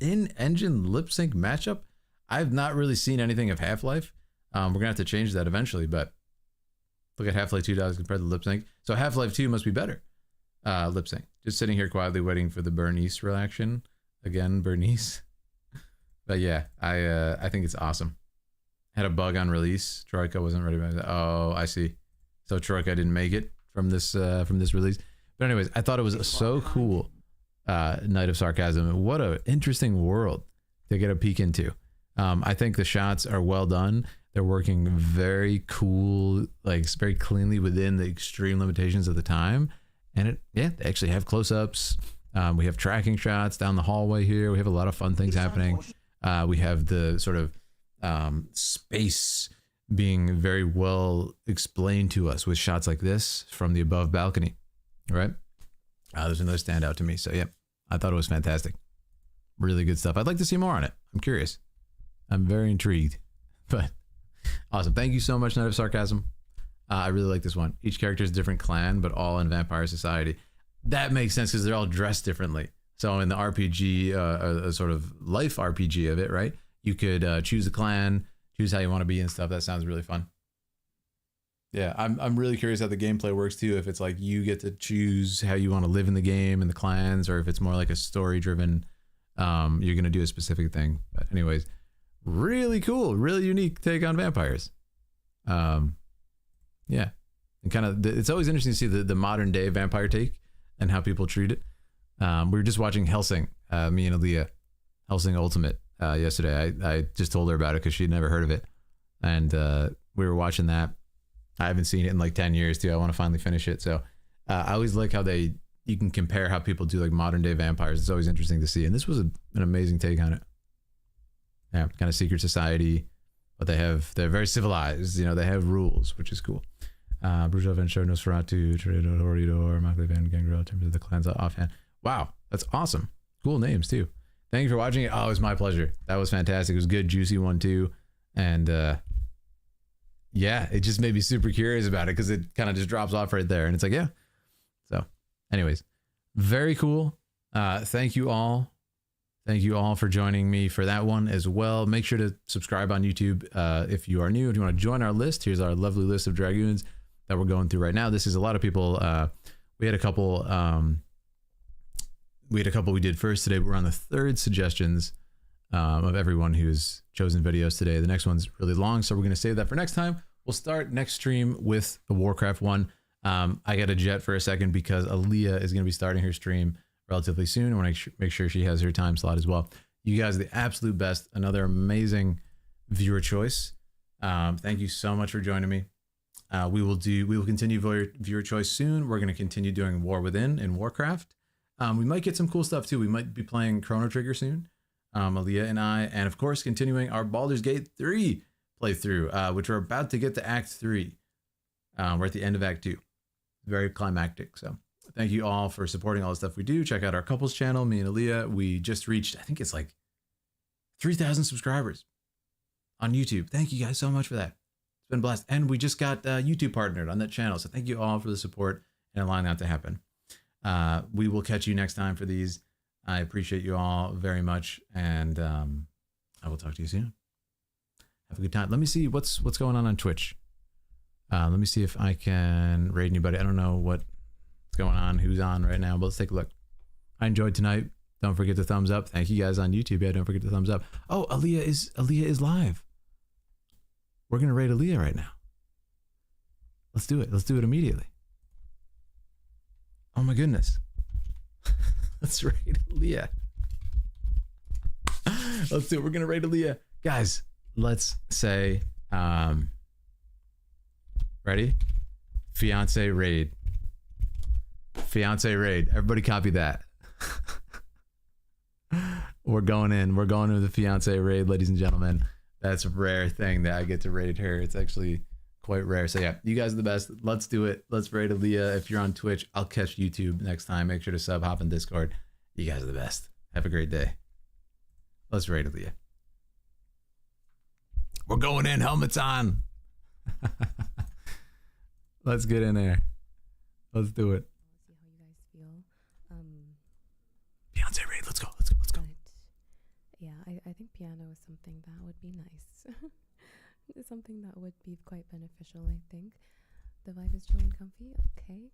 in-engine lip sync matchup. I've not really seen anything of Half-Life. We're gonna have to change that eventually, but look at Half-Life 2 does compared to lip sync. So Half-Life 2 must be better. Lip sync. Just sitting here quietly waiting for the Bernice reaction. Again, Bernice. But yeah, I think it's awesome. Had a bug on release. Troika wasn't ready by that. Oh, I see. So Troika didn't make it from this release. But anyways, I thought it was so cool. Night of Sarcasm. What an interesting world to get a peek into. I think the shots are well done. They're working very cool, like very cleanly within the extreme limitations of the time. And they actually have close-ups. We have tracking shots down the hallway here. We have a lot of fun things happening. We have the sort of space being very well explained to us with shots like this from the above balcony, right? There's another standout to me. So yeah, I thought it was fantastic. Really good stuff. I'd like to see more on it. I'm curious. I'm very intrigued, but awesome. Thank you so much, Night of Sarcasm. I really like this one. Each character is a different clan, but all in vampire society. That makes sense because they're all dressed differently. So in the RPG, a sort of life RPG of it, right? You could choose a clan, choose how you want to be and stuff. That sounds really fun. Yeah, I'm really curious how the gameplay works too. If it's like you get to choose how you want to live in the game and the clans, or if it's more like a story driven, you're gonna do a specific thing. But anyways, really cool, really unique take on vampires. Yeah, and kind of it's always interesting to see the modern day vampire take and how people treat it. We were just watching Helsing, me and Aaliyah, Helsing Ultimate yesterday. I just told her about it because she'd never heard of it, and we were watching that. I haven't seen it in like 10 years too. I want to finally finish it. So I always like how you can compare how people do like modern day vampires. It's always interesting to see. And this was an amazing take on it. Yeah, kind of secret society, but they're very civilized. You know, they have rules, which is cool. Brujo Venture, Nosferatu, Toreador, Horidor, Mackley Van Gangrel, in terms of the clans offhand. Wow, that's awesome. Cool names too. Thank you for watching it. Oh, it was my pleasure. That was fantastic. It was a good, juicy one too. And yeah, it just made me super curious about it because it kind of just drops off right there. And it's like, yeah. So anyways, very cool. Thank you all. Thank you all for joining me for that one as well. Make sure to subscribe on YouTube if you are new. If you want to join our list, here's our lovely list of Dragoons that we're going through right now. This is a lot of people. We had a couple we did first today. We're on the third suggestions of everyone who's chosen videos today. The next one's really long, so we're going to save that for next time. We'll start next stream with the Warcraft one. I got to jet for a second because Aaliyah is going to be starting her stream relatively soon. I want to make sure she has her time slot as well. You guys are the absolute best. Another amazing viewer choice. Thank you so much for joining me. We will continue viewer choice soon. We're going to continue doing War Within in Warcraft. We might get some cool stuff too. We might be playing Chrono Trigger soon. Aaliyah and I, and of course, continuing our Baldur's Gate 3 playthrough, which we're about to get to Act 3. We're at the end of Act 2. Very climactic. So thank you all for supporting all the stuff we do. Check out our couples channel, me and Aaliyah. We just reached, I think it's like 3,000 subscribers on YouTube. Thank you guys so much for that. It's been blessed. And we just got YouTube partnered on that channel. So thank you all for the support and allowing that to happen. We will catch you next time for these. I appreciate you all very much, and I will talk to you soon. Have a good time. Let me see what's going on Twitch. Let me see if I can raid anybody. I don't know what's going on, who's on right now, but let's take a look. I enjoyed tonight. Don't forget to thumbs up. Thank you guys on YouTube. Yeah, don't forget to thumbs up. Oh, Aaliyah is live. We're gonna raid Aaliyah right now. Let's do it. Let's do it immediately. Oh my goodness. Let's raid Aaliyah. Let's do it. We're gonna raid Aaliyah. Guys, let's say ready? Fiance raid. Fiance raid. Everybody copy that. We're going in. We're going into the fiance raid, ladies and gentlemen. That's a rare thing that I get to raid her. It's actually quite rare. So yeah, you guys are the best. Let's do it. Let's raid Aaliyah. If you're on Twitch, I'll catch YouTube next time. Make sure to sub, hop in Discord. You guys are the best. Have a great day. Let's raid Aaliyah. We're going in. Helmets on. Let's get in there. Let's do it. See how you guys feel. Beyonce raid. Let's go. Let's go. Let's go. But yeah, I think piano is something that would be nice. It's something that would be quite beneficial, I think. The vibe is chill and comfy. Okay.